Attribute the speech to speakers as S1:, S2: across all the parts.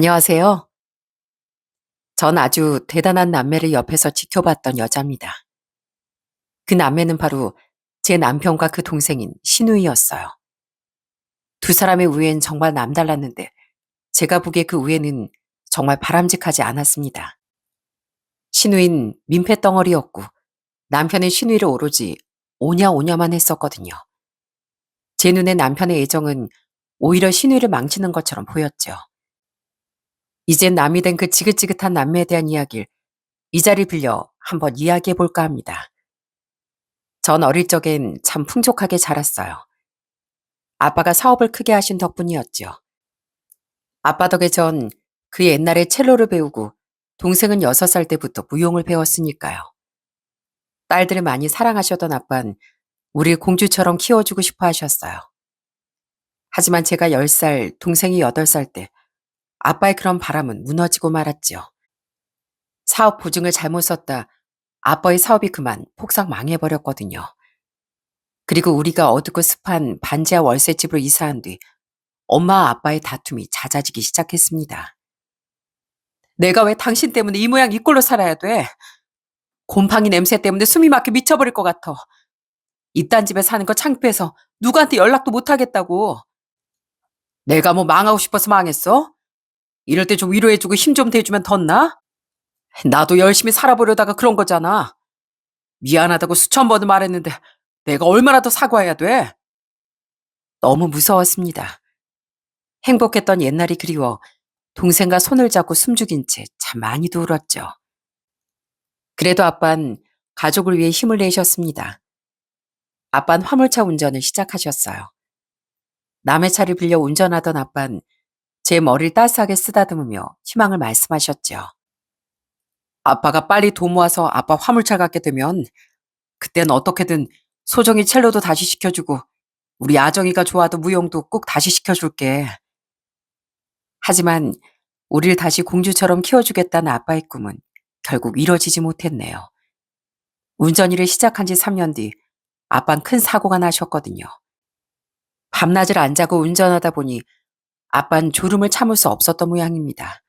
S1: 안녕하세요. 전 아주 대단한 남매를 옆에서 지켜봤던 여자입니다. 그 남매는 바로 제 남편과 그 동생인 신우이였어요. 두 사람의 우애는 정말 남달랐는데 제가 보기에 그 우애는 정말 바람직하지 않았습니다. 신우이는 민폐 덩어리였고 남편은 신우이를 오로지 오냐오냐만 했었거든요. 제 눈에 남편의 애정은 오히려 신우이를 망치는 것처럼 보였죠. 이젠 남이 된 그 지긋지긋한 남매에 대한 이야기를 이 자리 빌려 한번 이야기해 볼까 합니다. 전 어릴 적엔 참 풍족하게 자랐어요. 아빠가 사업을 크게 하신 덕분이었죠. 아빠 덕에 전 그 옛날에 첼로를 배우고 동생은 6살 때부터 무용을 배웠으니까요. 딸들을 많이 사랑하셨던 아빠는 우릴 공주처럼 키워주고 싶어 하셨어요. 하지만 제가 10살, 동생이 8살 때 아빠의 그런 바람은 무너지고 말았죠. 사업 보증을 잘못 썼다 아빠의 사업이 그만 폭삭 망해버렸거든요. 그리고 우리가 어둡고 습한 반지하 월세집으로 이사한 뒤 엄마와 아빠의 다툼이 잦아지기 시작했습니다. 내가 왜 당신 때문에 이 모양 이 꼴로 살아야 돼? 곰팡이 냄새 때문에 숨이 막혀 미쳐버릴 것 같아. 이딴 집에 사는 거 창피해서 누구한테 연락도 못 하겠다고. 내가 뭐 망하고 싶어서 망했어? 이럴 때 좀 위로해주고 힘 좀 대주면 덧나? 나도 열심히 살아보려다가 그런 거잖아. 미안하다고 수천 번을 말했는데 내가 얼마나 더 사과해야 돼? 너무 무서웠습니다. 행복했던 옛날이 그리워 동생과 손을 잡고 숨죽인 채 참 많이도 울었죠. 그래도 아빤 가족을 위해 힘을 내셨습니다. 아빤 화물차 운전을 시작하셨어요. 남의 차를 빌려 운전하던 아빤 제 머리를 따스하게 쓰다듬으며 희망을 말씀하셨죠. 아빠가 빨리 돈 모아서 아빠 화물차 갖게 되면 그땐 어떻게든 소정이 첼로도 다시 시켜주고 우리 아정이가 좋아하던 무용도 꼭 다시 시켜줄게. 하지만 우리를 다시 공주처럼 키워주겠다는 아빠의 꿈은 결국 이뤄지지 못했네요. 운전 일을 시작한 지 3년 뒤 아빤 큰 사고가 나셨거든요. 밤낮을 안 자고 운전하다 보니 아빤 졸음을 참을 수 없었던 모양입니다.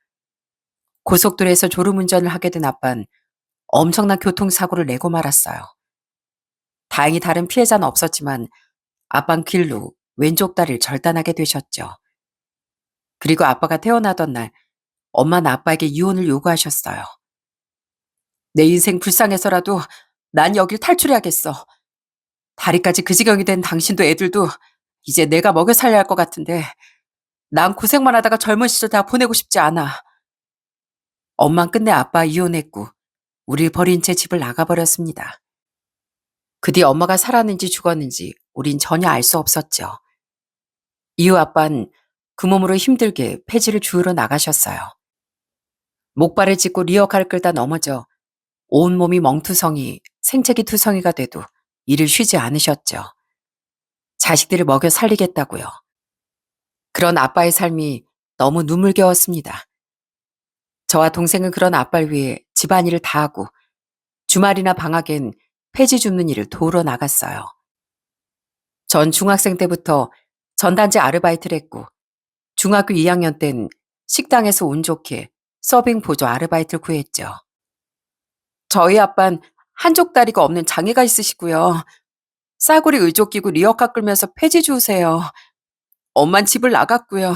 S1: 고속도로에서 졸음운전을 하게 된 아빤 엄청난 교통사고를 내고 말았어요. 다행히 다른 피해자는 없었지만 아빤 길로 왼쪽 다리를 절단하게 되셨죠. 그리고 아빠가 태어나던 날 엄마는 아빠에게 이혼을 요구하셨어요. 내 인생 불쌍해서라도 난 여길 탈출해야겠어. 다리까지 그 지경이 된 당신도 애들도 이제 내가 먹여 살려야 할 것 같은데 난 고생만 하다가 젊은 시절 다 보내고 싶지 않아. 엄만 끝내 아빠 이혼했고 우릴 버린 채 집을 나가버렸습니다. 그 뒤 엄마가 살았는지 죽었는지 우린 전혀 알 수 없었죠. 이후 아빤 그 몸으로 힘들게 폐지를 주우러 나가셨어요. 목발을 짚고 리어카를 끌다 넘어져 온몸이 멍투성이 생채기 투성이가 돼도 일을 쉬지 않으셨죠. 자식들을 먹여 살리겠다고요. 그런 아빠의 삶이 너무 눈물겨웠습니다. 저와 동생은 그런 아빠를 위해 집안일을 다 하고 주말이나 방학엔 폐지 줍는 일을 도우러 나갔어요. 전 중학생 때부터 전단지 아르바이트를 했고 중학교 2학년 땐 식당에서 운 좋게 서빙 보조 아르바이트를 구했죠. 저희 아빤 한쪽 다리가 없는 장애가 있으시고요. 싸구리 의족 끼고 리어카 끌면서 폐지 주우세요. 엄만 집을 나갔고요.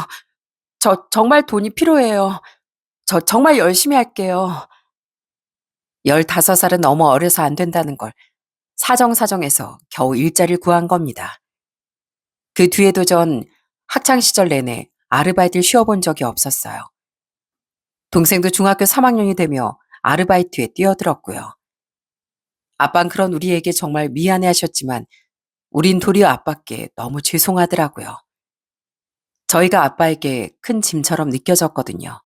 S1: 저 정말 돈이 필요해요. 저 정말 열심히 할게요. 15살은 너무 어려서 안 된다는 걸 사정사정해서 겨우 일자리를 구한 겁니다. 그 뒤에도 전 학창시절 내내 아르바이트를 쉬어본 적이 없었어요. 동생도 중학교 3학년이 되며 아르바이트에 뛰어들었고요. 아빤 그런 우리에게 정말 미안해 하셨지만 우린 도리어 아빠께 너무 죄송하더라고요. 저희가 아빠에게 큰 짐처럼 느껴졌거든요.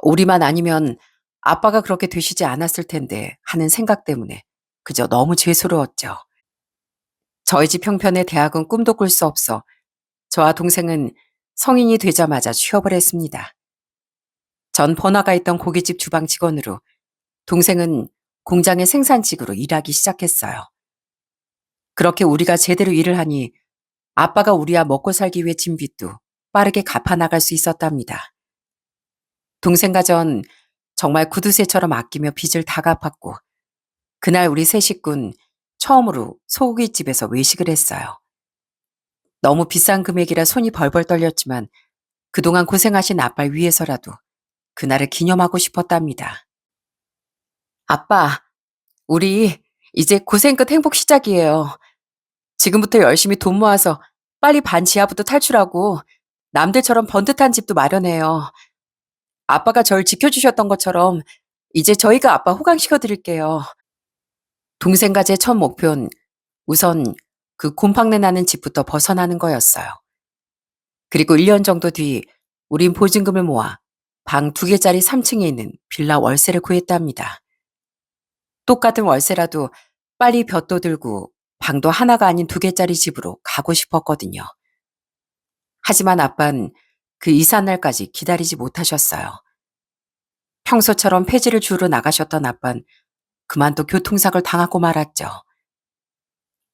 S1: 우리만 아니면 아빠가 그렇게 되시지 않았을 텐데 하는 생각 때문에 그저 너무 죄스러웠죠. 저희 집 형편에 대학은 꿈도 꿀 수 없어 저와 동생은 성인이 되자마자 취업을 했습니다. 전 번화가 있던 고깃집 주방 직원으로 동생은 공장의 생산직으로 일하기 시작했어요. 그렇게 우리가 제대로 일을 하니 아빠가 우리와 먹고 살기 위해 진 빚도 빠르게 갚아 나갈 수 있었답니다. 동생과 전 정말 구두쇠처럼 아끼며 빚을 다 갚았고 그날 우리 세 식구는 처음으로 소고기집에서 외식을 했어요. 너무 비싼 금액이라 손이 벌벌 떨렸지만 그동안 고생하신 아빠를 위해서라도 그날을 기념하고 싶었답니다. 아빠, 우리 이제 고생 끝 행복 시작이에요. 지금부터 열심히 돈 모아서 빨리 반 지하부터 탈출하고 남들처럼 번듯한 집도 마련해요. 아빠가 절 지켜주셨던 것처럼 이제 저희가 아빠 호강시켜 드릴게요. 동생과 제 첫 목표는 우선 그 곰팡내 나는 집부터 벗어나는 거였어요. 그리고 1년 정도 뒤 우린 보증금을 모아 방 2개짜리 3층에 있는 빌라 월세를 구했답니다. 똑같은 월세라도 빨리 볕도 들고 방도 하나가 아닌 2개짜리 집으로 가고 싶었거든요. 하지만 아빠는 그 이삿날까지 기다리지 못하셨어요. 평소처럼 폐지를 주우러 나가셨던 아빠는 그만 또 교통사고를 당하고 말았죠.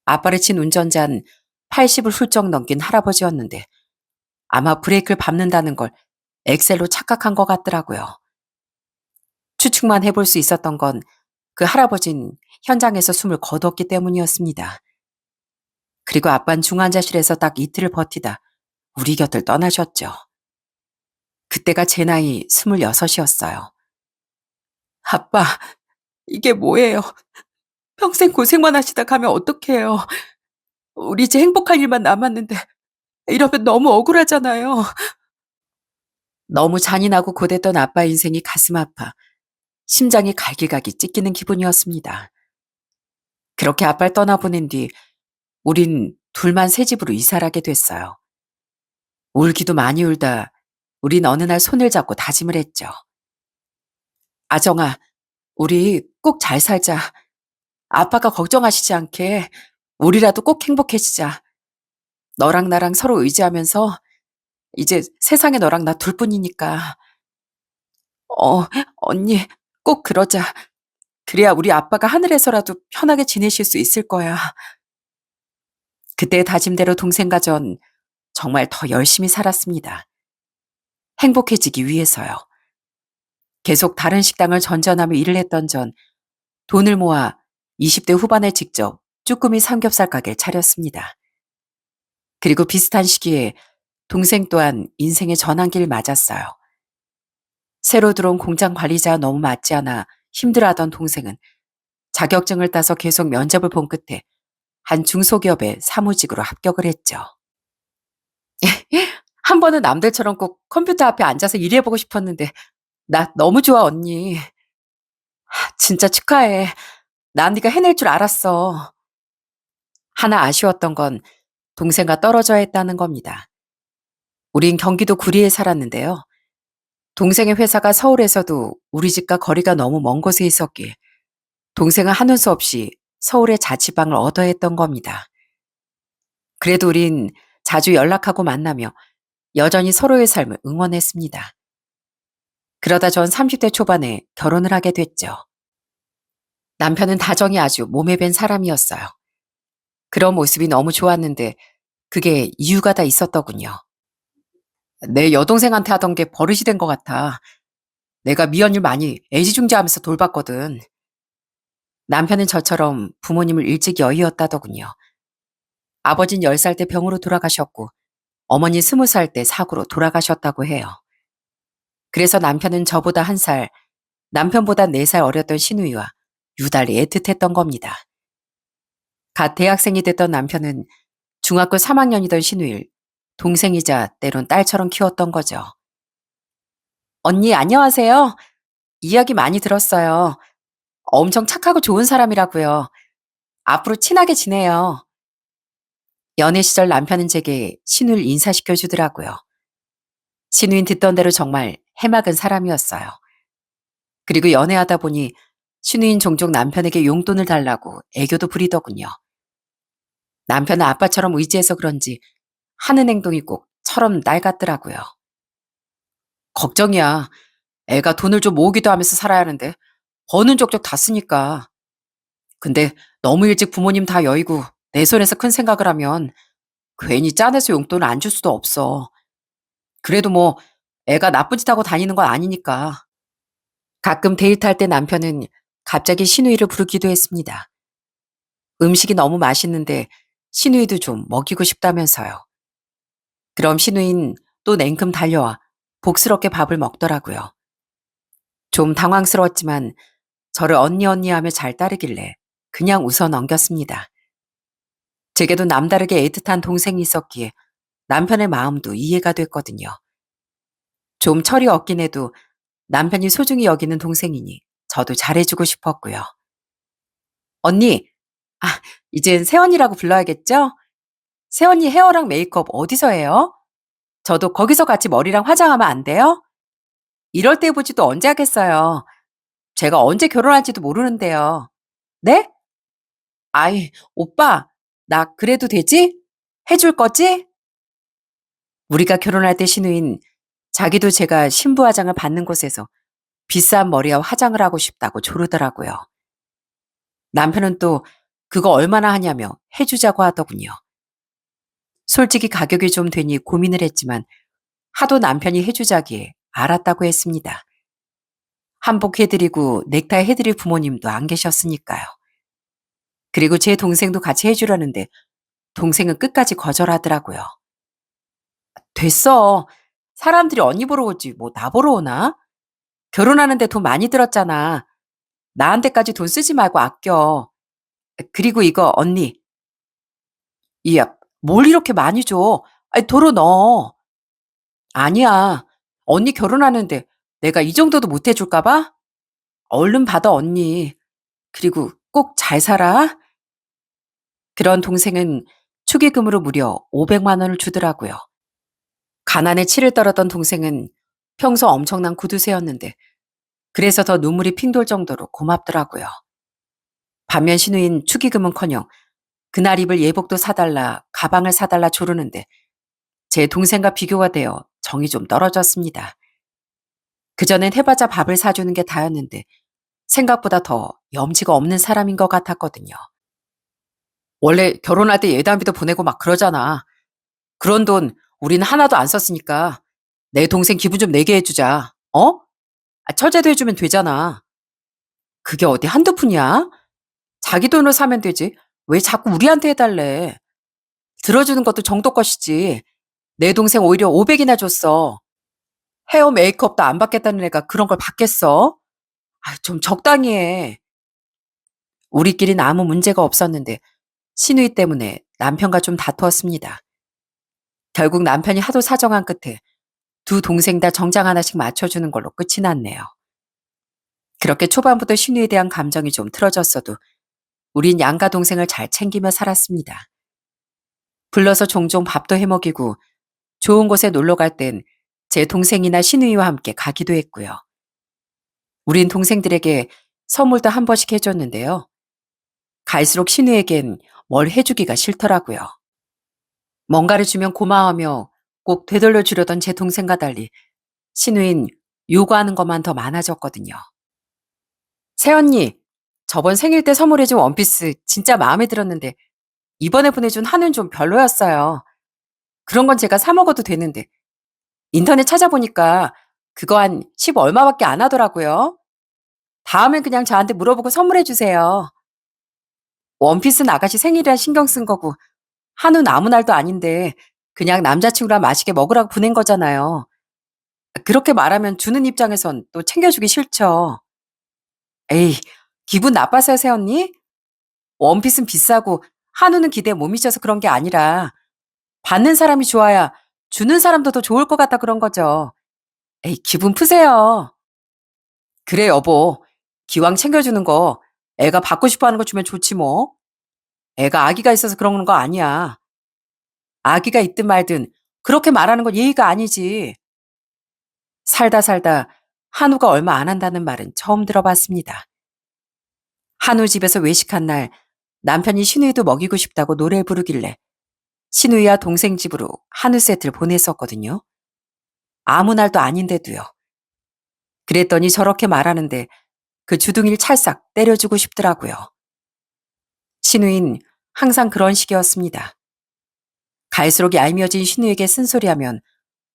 S1: 아빠를 친 운전자는 80을 훌쩍 넘긴 할아버지였는데 아마 브레이크를 밟는다는 걸 엑셀로 착각한 것 같더라고요. 추측만 해볼 수 있었던 건 그 할아버지는 현장에서 숨을 거뒀기 때문이었습니다. 그리고 아빠는 중환자실에서 딱 이틀을 버티다 우리 곁을 떠나셨죠. 그때가 제 나이 26이었어요. 아빠, 이게 뭐예요? 평생 고생만 하시다 가면 어떡해요? 우리 이제 행복한 일만 남았는데 이러면 너무 억울하잖아요. 너무 잔인하고 고됐던 아빠 인생이 가슴 아파 심장이 갈기갈기 찢기는 기분이었습니다. 그렇게 아빠를 떠나보낸 뒤 우린 둘만 새 집으로 이사를 하게 됐어요. 울기도 많이 울다 우린 어느 날 손을 잡고 다짐을 했죠. 아정아, 우리 꼭 잘 살자. 아빠가 걱정하시지 않게 우리라도 꼭 행복해지자. 너랑 나랑 서로 의지하면서 이제 세상에 너랑 나 둘뿐이니까. 어, 언니, 꼭 그러자. 그래야 우리 아빠가 하늘에서라도 편하게 지내실 수 있을 거야. 그때의 다짐대로 동생과 전 정말 더 열심히 살았습니다. 행복해지기 위해서요. 계속 다른 식당을 전전하며 일을 했던 전 돈을 모아 20대 후반에 직접 쭈꾸미 삼겹살 가게를 차렸습니다. 그리고 비슷한 시기에 동생 또한 인생의 전환기를 맞았어요. 새로 들어온 공장 관리자와 너무 맞지 않아 힘들어하던 동생은 자격증을 따서 계속 면접을 본 끝에 한 중소기업의 사무직으로 합격을 했죠. 한 번은 남들처럼 꼭 컴퓨터 앞에 앉아서 일해보고 싶었는데 나 너무 좋아 언니. 진짜 축하해. 난 네가 해낼 줄 알았어. 하나 아쉬웠던 건 동생과 떨어져야 했다는 겁니다. 우린 경기도 구리에 살았는데요. 동생의 회사가 서울에서도 우리 집과 거리가 너무 먼 곳에 있었기에 동생은 하는 수 없이 서울의 자취방을 얻어야 했던 겁니다. 그래도 우린 자주 연락하고 만나며 여전히 서로의 삶을 응원했습니다. 그러다 전 30대 초반에 결혼을 하게 됐죠. 남편은 다정이 아주 몸에 밴 사람이었어요. 그런 모습이 너무 좋았는데 그게 이유가 다 있었더군요. 내 여동생한테 하던 게 버릇이 된 것 같아. 내가 미연일 많이 애지중지하면서 돌봤거든. 남편은 저처럼 부모님을 일찍 여의었다더군요. 아버진 10살 때 병으로 돌아가셨고 어머니 20살 때 사고로 돌아가셨다고 해요. 그래서 남편은 저보다 1살, 남편보다 4살 어렸던 시누이와 유달리 애틋했던 겁니다. 갓 대학생이 됐던 남편은 중학교 3학년이던 시누이를 동생이자 때론 딸처럼 키웠던 거죠. 언니 안녕하세요. 이야기 많이 들었어요. 엄청 착하고 좋은 사람이라고요. 앞으로 친하게 지내요. 연애 시절 남편은 제게 시누이를 인사시켜 주더라고요. 시누이는 듣던 대로 정말 해맑은 사람이었어요. 그리고 연애하다 보니 시누이는 종종 남편에게 용돈을 달라고 애교도 부리더군요. 남편은 아빠처럼 의지해서 그런지 하는 행동이 꼭 처럼 날 같더라고요. 걱정이야. 애가 돈을 좀 모으기도 하면서 살아야 하는데 버는 족족 다 쓰니까. 근데 너무 일찍 부모님 다 여의고 내 손에서 큰 생각을 하면 괜히 짠해서 용돈을 안 줄 수도 없어. 그래도 뭐 애가 나쁜 짓 하고 다니는 건 아니니까. 가끔 데이트할 때 남편은 갑자기 신우이를 부르기도 했습니다. 음식이 너무 맛있는데 신우이도 좀 먹이고 싶다면서요. 그럼 신우이는 또 냉큼 달려와 복스럽게 밥을 먹더라고요. 좀 당황스러웠지만 저를 언니 언니 하며 잘 따르길래 그냥 웃어 넘겼습니다. 제게도 남다르게 애틋한 동생이 있었기에 남편의 마음도 이해가 됐거든요. 좀 철이 없긴 해도 남편이 소중히 여기는 동생이니 저도 잘해주고 싶었고요. 언니, 아, 이젠 새언니라고 불러야겠죠? 새언니 헤어랑 메이크업 어디서 해요? 저도 거기서 같이 머리랑 화장하면 안 돼요? 이럴 때 보지 또 언제 하겠어요. 제가 언제 결혼할지도 모르는데요. 네? 아이, 오빠, 나 그래도 되지? 해줄 거지? 우리가 결혼할 때 신우인 자기도 제가 신부 화장을 받는 곳에서 비싼 머리와 화장을 하고 싶다고 조르더라고요. 남편은 또 그거 얼마나 하냐며 해주자고 하더군요. 솔직히 가격이 좀 되니 고민을 했지만 하도 남편이 해주자기에 알았다고 했습니다. 한복 해드리고 넥타이 해드릴 부모님도 안 계셨으니까요. 그리고 제 동생도 같이 해주려는데 동생은 끝까지 거절하더라고요. 됐어. 사람들이 언니 보러 오지 뭐 나 보러 오나? 결혼하는데 돈 많이 들었잖아. 나한테까지 돈 쓰지 말고 아껴. 그리고 이거 언니. 이야, 뭘 이렇게 많이 줘? 아니, 도로 넣어. 아니야. 언니 결혼하는데 내가 이 정도도 못 해줄까 봐? 얼른 받아, 언니. 그리고 꼭 잘 살아. 그런 동생은 축의금으로 무려 500만 원을 주더라고요. 가난에 치를 떨었던 동생은 평소 엄청난 구두쇠였는데 그래서 더 눈물이 핑 돌 정도로 고맙더라고요. 반면 신우인 축의금은커녕 그날 입을 예복도 사달라, 가방을 사달라 조르는데 제 동생과 비교가 되어 정이 좀 떨어졌습니다. 그전엔 해봤자 밥을 사주는 게 다였는데 생각보다 더 염치가 없는 사람인 것 같았거든요. 원래 결혼할 때 예단비도 보내고 막 그러잖아. 그런 돈 우린 하나도 안 썼으니까 내 동생 기분 좀 내게 해주자. 어? 처제도 해주면 되잖아. 그게 어디 한두 푼이야? 자기 돈으로 사면 되지. 왜 자꾸 우리한테 해달래? 들어주는 것도 정도 것이지. 내 동생 오히려 500이나 줬어. 헤어 메이크업도 안 받겠다는 애가 그런 걸 받겠어? 좀 적당히 해. 우리끼리는 아무 문제가 없었는데 신우이 때문에 남편과 좀 다투었습니다. 결국 남편이 하도 사정한 끝에 두 동생 다 정장 하나씩 맞춰주는 걸로 끝이 났네요. 그렇게 초반부터 신우에 대한 감정이 좀 틀어졌어도 우린 양가 동생을 잘 챙기며 살았습니다. 불러서 종종 밥도 해먹이고 좋은 곳에 놀러 갈 땐 제 동생이나 신우이와 함께 가기도 했고요. 우린 동생들에게 선물도 한 번씩 해줬는데요. 갈수록 신우에겐 뭘 해주기가 싫더라고요. 뭔가를 주면 고마워하며 꼭 되돌려 주려던 제 동생과 달리 신우인 요구하는 것만 더 많아졌거든요. 새언니, 저번 생일 때 선물해준 원피스 진짜 마음에 들었는데 이번에 보내준 한은 좀 별로였어요. 그런 건 제가 사 먹어도 되는데 인터넷 찾아보니까 그거 한 10 얼마밖에 안 하더라고요. 다음엔 그냥 저한테 물어보고 선물해 주세요. 원피스는 아가씨 생일이라 신경 쓴 거고 한우는 아무 날도 아닌데 그냥 남자친구랑 맛있게 먹으라고 보낸 거잖아요. 그렇게 말하면 주는 입장에선 또 챙겨주기 싫죠. 에이, 기분 나빠서요, 새언니? 원피스는 비싸고 한우는 기대에 못 미쳐서 그런 게 아니라 받는 사람이 좋아야 주는 사람도 더 좋을 것 같다 그런 거죠. 에이, 기분 푸세요. 그래, 여보. 기왕 챙겨주는 거 애가 받고 싶어 하는 거 주면 좋지 뭐. 애가 아기가 있어서 그러는 거 아니야. 아기가 있든 말든 그렇게 말하는 건 예의가 아니지. 살다 살다 한우가 얼마 안 한다는 말은 처음 들어봤습니다. 한우 집에서 외식한 날 남편이 신우이도 먹이고 싶다고 노래 부르길래 신우이와 동생 집으로 한우 세트를 보냈었거든요. 아무 날도 아닌데도요. 그랬더니 저렇게 말하는데 그 주둥이를 찰싹 때려주고 싶더라고요. 신우인 항상 그런 식이었습니다. 갈수록 얄미워진 신우에게 쓴소리하면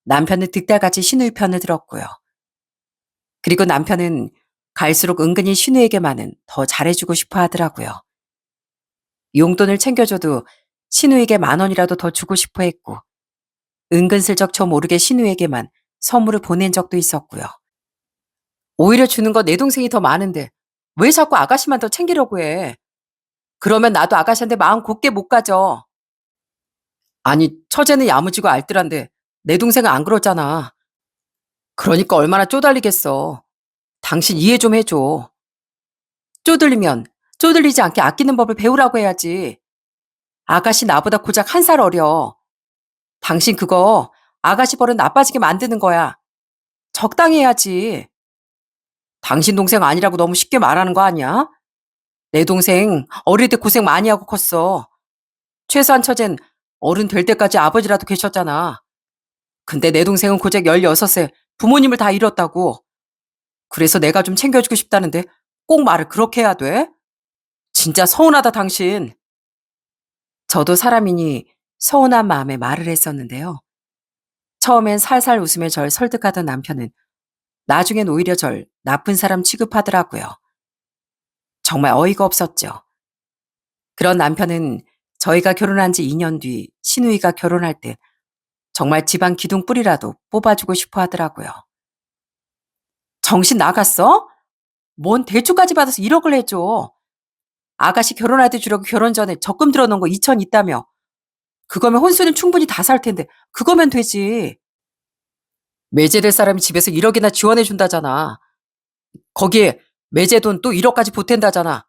S1: 남편은 득달같이 신우이 편을 들었고요. 그리고 남편은 갈수록 은근히 신우에게만은 더 잘해주고 싶어 하더라고요. 용돈을 챙겨줘도 신우에게 10,000원이라도 더 주고 싶어 했고, 은근슬쩍 저 모르게 신우에게만 선물을 보낸 적도 있었고요. 오히려 주는 거 내 동생이 더 많은데 왜 자꾸 아가씨만 더 챙기려고 해? 그러면 나도 아가씨한테 마음 곱게 못 가져. 아니, 처제는 야무지고 알뜰한데 내 동생은 안 그러잖아. 그러니까 얼마나 쪼달리겠어. 당신 이해 좀 해줘. 쪼들리면 쪼들리지 않게 아끼는 법을 배우라고 해야지. 아가씨 나보다 고작 1살 어려. 당신 그거 아가씨 버릇 나빠지게 만드는 거야. 적당히 해야지. 당신 동생 아니라고 너무 쉽게 말하는 거 아니야? 내 동생 어릴 때 고생 많이 하고 컸어. 최소한 처젠 어른 될 때까지 아버지라도 계셨잖아. 근데 내 동생은 고작 16세 부모님을 다 잃었다고. 그래서 내가 좀 챙겨주고 싶다는데 꼭 말을 그렇게 해야 돼? 진짜 서운하다 당신. 저도 사람이니 서운한 마음에 말을 했었는데요. 처음엔 살살 웃으며 절 설득하던 남편은 나중엔 오히려 절 나쁜 사람 취급하더라고요. 정말 어이가 없었죠. 그런 남편은 저희가 결혼한 지 2년 뒤 시누이가 결혼할 때 정말 집안 기둥뿌리라도 뽑아주고 싶어 하더라고요. 정신 나갔어? 뭔 대출까지 받아서 1억을 해줘. 아가씨 결혼할 때 주려고 결혼 전에 적금 들어놓은 거 2천 있다며. 그거면 혼수는 충분히 다 살 텐데 그거면 되지. 매제될 사람이 집에서 1억이나 지원해 준다잖아. 거기에 매제 돈 또 1억까지 보탠다잖아.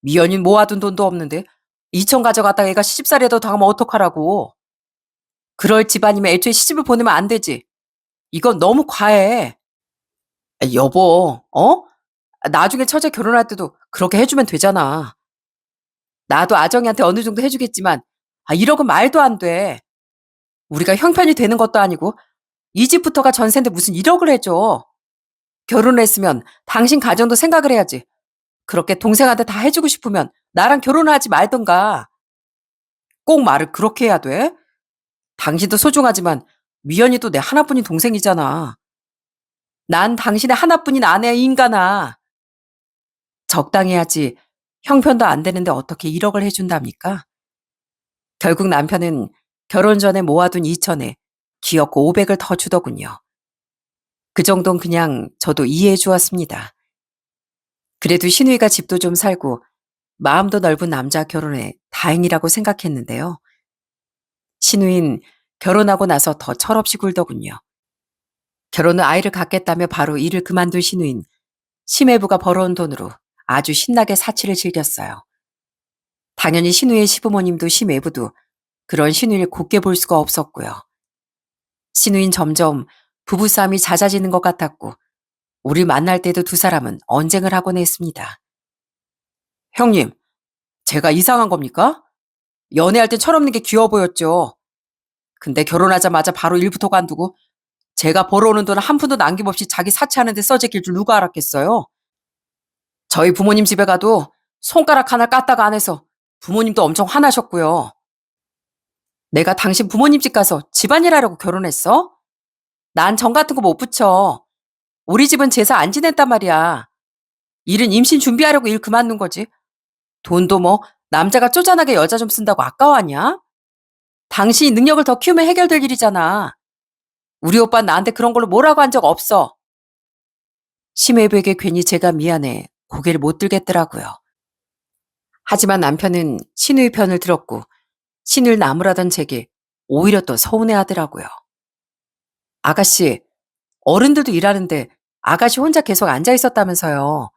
S1: 미연인 모아둔 돈도 없는데 2천 가져갔다가 애가 시집살이라도 당하면 어떡하라고. 그럴 집안이면 애초에 시집을 보내면 안 되지. 이건 너무 과해. 여보, 어? 나중에 처제 결혼할 때도 그렇게 해주면 되잖아. 나도 아정이한테 어느 정도 해주겠지만 1억은 말도 안 돼. 우리가 형편이 되는 것도 아니고 이 집부터가 전세인데 무슨 1억을 해줘. 결혼을 했으면 당신 가정도 생각을 해야지. 그렇게 동생한테 다 해주고 싶으면 나랑 결혼을 하지 말던가. 꼭 말을 그렇게 해야 돼? 당신도 소중하지만 미연이도 내 하나뿐인 동생이잖아. 난 당신의 하나뿐인 아내야, 이 인간아. 적당히 하지. 형편도 안 되는데 어떻게 1억을 해준답니까? 결국 남편은 결혼 전에 모아둔 2천에 기어코 500을 더 주더군요. 그 정도는 그냥 저도 이해해 주었습니다. 그래도 신우이가 집도 좀 살고 마음도 넓은 남자 결혼에 다행이라고 생각했는데요. 신우인 결혼하고 나서 더 철없이 굴더군요. 결혼 후 아이를 갖겠다며 바로 일을 그만둔 신우인, 심해부가 벌어온 돈으로 아주 신나게 사치를 즐겼어요. 당연히 신우의 시부모님도 심해부도 그런 신우이를 곱게 볼 수가 없었고요. 신우인 점점 부부싸움이 잦아지는 것 같았고 우리 만날 때도 두 사람은 언쟁을 하곤 했습니다. 형님, 제가 이상한 겁니까? 연애할 땐 철없는 게 귀여워 보였죠. 근데 결혼하자마자 바로 일부터 관두고 제가 벌어오는 돈 한 푼도 남김없이 자기 사치하는 데 써제낄 줄 누가 알았겠어요? 저희 부모님 집에 가도 손가락 하나 까딱 안 해서 부모님도 엄청 화나셨고요. 내가 당신 부모님 집 가서 집안일 하려고 결혼했어? 난 정 같은 거 못 붙여. 우리 집은 제사 안 지냈단 말이야. 일은 임신 준비하려고 일 그만둔 거지. 돈도 뭐 남자가 쪼잔하게 여자 좀 쓴다고 아까워하냐? 당신이 능력을 더 키우면 해결될 일이잖아. 우리 오빠는 나한테 그런 걸로 뭐라고 한 적 없어. 심해부에게 괜히 제가 미안해 고개를 못 들겠더라고요. 하지만 남편은 신우의 편을 들었고 신우를 나무라던 제게 오히려 또 서운해하더라고요. 아가씨, 어른들도 일하는데 아가씨 혼자 계속 앉아 있었다면서요.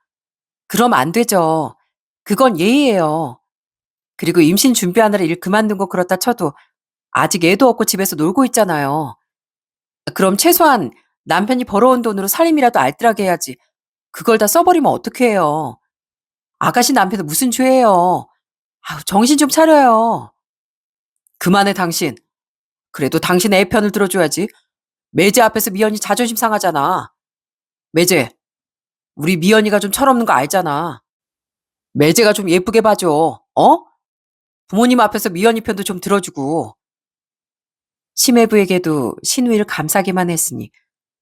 S1: 그럼 안 되죠. 그건 예의예요. 그리고 임신 준비하느라 일 그만둔 거 그렇다 쳐도 아직 애도 없고 집에서 놀고 있잖아요. 그럼 최소한 남편이 벌어온 돈으로 살림이라도 알뜰하게 해야지. 그걸 다 써버리면 어떡해 해요. 아가씨 남편은 무슨 죄예요. 아우, 정신 좀 차려요. 그만해 당신. 그래도 당신의 애 편을 들어줘야지. 매제 앞에서 미연이 자존심 상하잖아. 매제, 우리 미연이가 좀 철없는 거 알잖아. 매제가 좀 예쁘게 봐줘. 어? 부모님 앞에서 미연이 편도 좀 들어주고. 심해부에게도 신우이를 감싸기만 했으니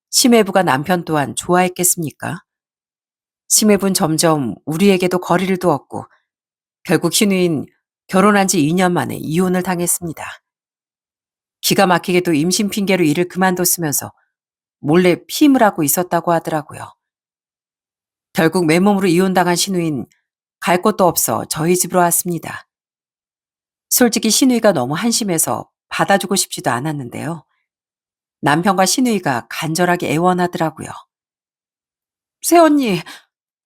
S1: 심해부가 남편 또한 좋아했겠습니까? 심해부는 점점 우리에게도 거리를 두었고 결국 신우이는 결혼한 지 2년 만에 이혼을 당했습니다. 기가 막히게도 임신 핑계로 일을 그만뒀으면서 몰래 피임을 하고 있었다고 하더라고요. 결국 맨몸으로 이혼당한 신우이는 갈 곳도 없어 저희 집으로 왔습니다. 솔직히 신우이가 너무 한심해서 받아주고 싶지도 않았는데요. 남편과 신우이가 간절하게 애원하더라고요. 새언니,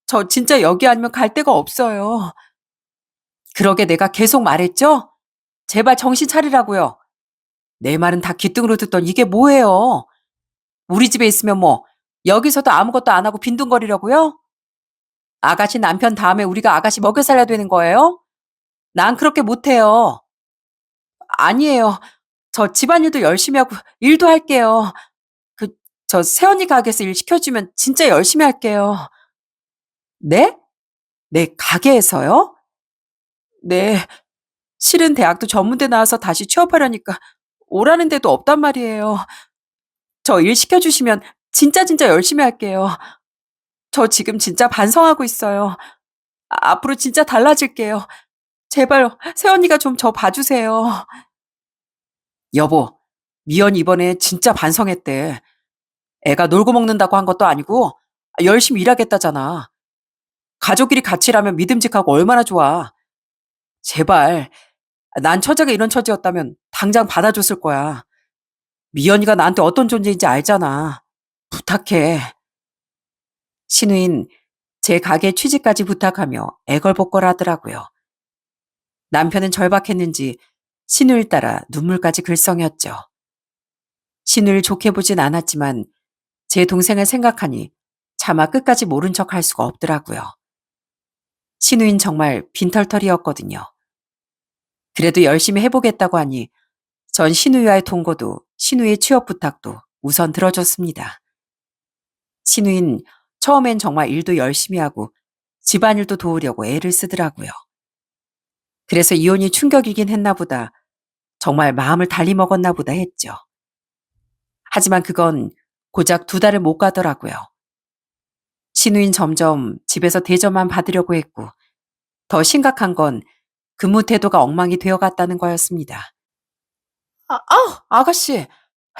S1: 저 진짜 여기 아니면 갈 데가 없어요. 그러게 내가 계속 말했죠? 제발 정신 차리라고요. 내 말은 다 귀등으로 듣던 이게 뭐예요? 우리 집에 있으면 뭐 여기서도 아무것도 안 하고 빈둥거리려고요? 아가씨 남편 다음에 우리가 아가씨 먹여 살려야 되는 거예요? 난 그렇게 못해요. 아니에요. 저 집안일도 열심히 하고 일도 할게요. 그, 저 새언니 가게에서 일 시켜주면 진짜 열심히 할게요. 네? 네, 가게에서요? 네. 실은 대학도 전문대 나와서 다시 취업하려니까 오라는 데도 없단 말이에요. 저 일 시켜주시면 진짜 열심히 할게요. 저 지금 진짜 반성하고 있어요. 앞으로 진짜 달라질게요. 제발 새언니가 좀 저 봐주세요. 여보, 미연 이번에 진짜 반성했대. 애가 놀고 먹는다고 한 것도 아니고 열심히 일하겠다잖아. 가족끼리 같이 일하면 믿음직하고 얼마나 좋아. 제발, 난 처제가 이런 처지였다면 당장 받아줬을 거야. 미연이가 나한테 어떤 존재인지 알잖아. 부탁해. 신우인 제 가게 취직까지 부탁하며 애걸복걸하더라고요. 남편은 절박했는지 신우일 따라 눈물까지 글썽였죠. 신우를 좋게 보진 않았지만 제 동생을 생각하니 차마 끝까지 모른 척 할 수가 없더라고요. 신우인 정말 빈털털이었거든요. 그래도 열심히 해보겠다고 하니 전 신우이와의 통고도 신우이의 취업 부탁도 우선 들어줬습니다. 신우인 처음엔 정말 일도 열심히 하고 집안일도 도우려고 애를 쓰더라고요. 그래서 이혼이 충격이긴 했나 보다. 정말 마음을 달리 먹었나 보다 했죠. 하지만 그건 고작 2달을 못 가더라고요. 신우인 점점 집에서 대접만 받으려고 했고 더 심각한 건 근무 태도가 엉망이 되어갔다는 거였습니다. 아가씨,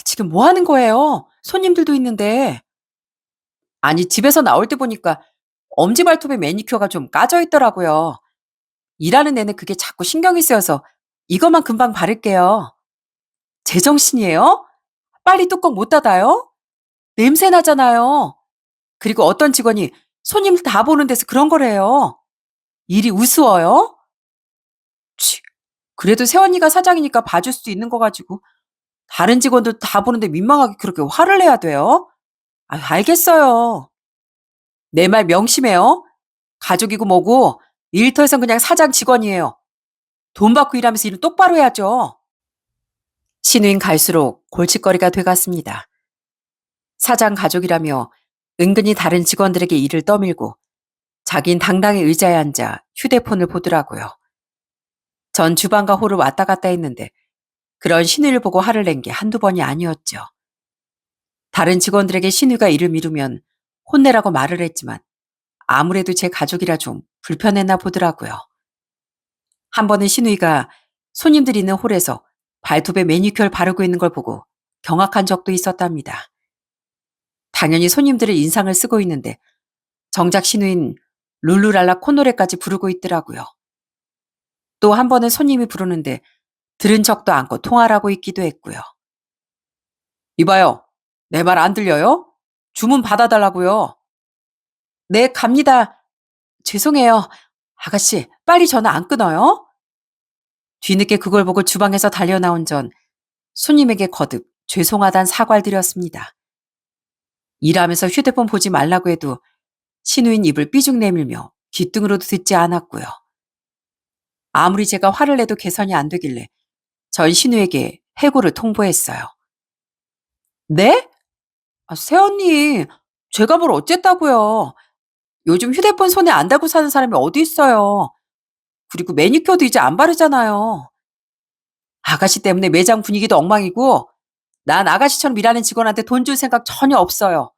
S1: 지금 뭐 하는 거예요? 손님들도 있는데. 아니, 집에서 나올 때 보니까 엄지발톱에 매니큐어가 좀 까져 있더라고요. 일하는 내내 그게 자꾸 신경이 쓰여서 이것만 금방 바를게요. 제정신이에요? 빨리 뚜껑 못 닫아요? 냄새 나잖아요. 그리고 어떤 직원이 손님들 다 보는 데서 그런 거래요. 일이 우스워요? 치, 그래도 새언니가 사장이니까 봐줄 수도 있는 거 가지고 다른 직원들 다 보는데 민망하게 그렇게 화를 내야 돼요? 알겠어요. 내 말 명심해요. 가족이고 뭐고 일터에선 그냥 사장 직원이에요. 돈 받고 일하면서 일은 똑바로 해야죠. 신우인 갈수록 골칫거리가 돼갔습니다. 사장 가족이라며 은근히 다른 직원들에게 일을 떠밀고 자긴 당당히 의자에 앉아 휴대폰을 보더라고요. 전 주방과 홀을 왔다 갔다 했는데 그런 신우를 보고 화를 낸 게 한두 번이 아니었죠. 다른 직원들에게 신우가 일을 미루면 혼내라고 말을 했지만 아무래도 제 가족이라 좀 불편했나 보더라고요. 한 번은 신우이가 손님들 있는 홀에서 발톱에 매니큐어를 바르고 있는 걸 보고 경악한 적도 있었답니다. 당연히 손님들의 인상을 쓰고 있는데 정작 신우인 룰루랄라 콧노래까지 부르고 있더라고요. 또 한 번은 손님이 부르는데 들은 척도 않고 통화를 하고 있기도 했고요. 이봐요. 내 말 안 들려요? 주문 받아달라고요. 네, 갑니다. 죄송해요. 아가씨, 빨리 전화 안 끊어요? 뒤늦게 그걸 보고 주방에서 달려나온 전 손님에게 거듭 죄송하단 사과를 드렸습니다. 일하면서 휴대폰 보지 말라고 해도 신우인 입을 삐죽 내밀며 귓등으로도 듣지 않았고요. 아무리 제가 화를 내도 개선이 안 되길래 전 신우에게 해고를 통보했어요. 네? 새언니, 제가 뭘 어쨌다고요. 요즘 휴대폰 손에 안 대고 사는 사람이 어디 있어요. 그리고 매니큐어도 이제 안 바르잖아요. 아가씨 때문에 매장 분위기도 엉망이고 난 아가씨처럼 일하는 직원한테 돈 줄 생각 전혀 없어요.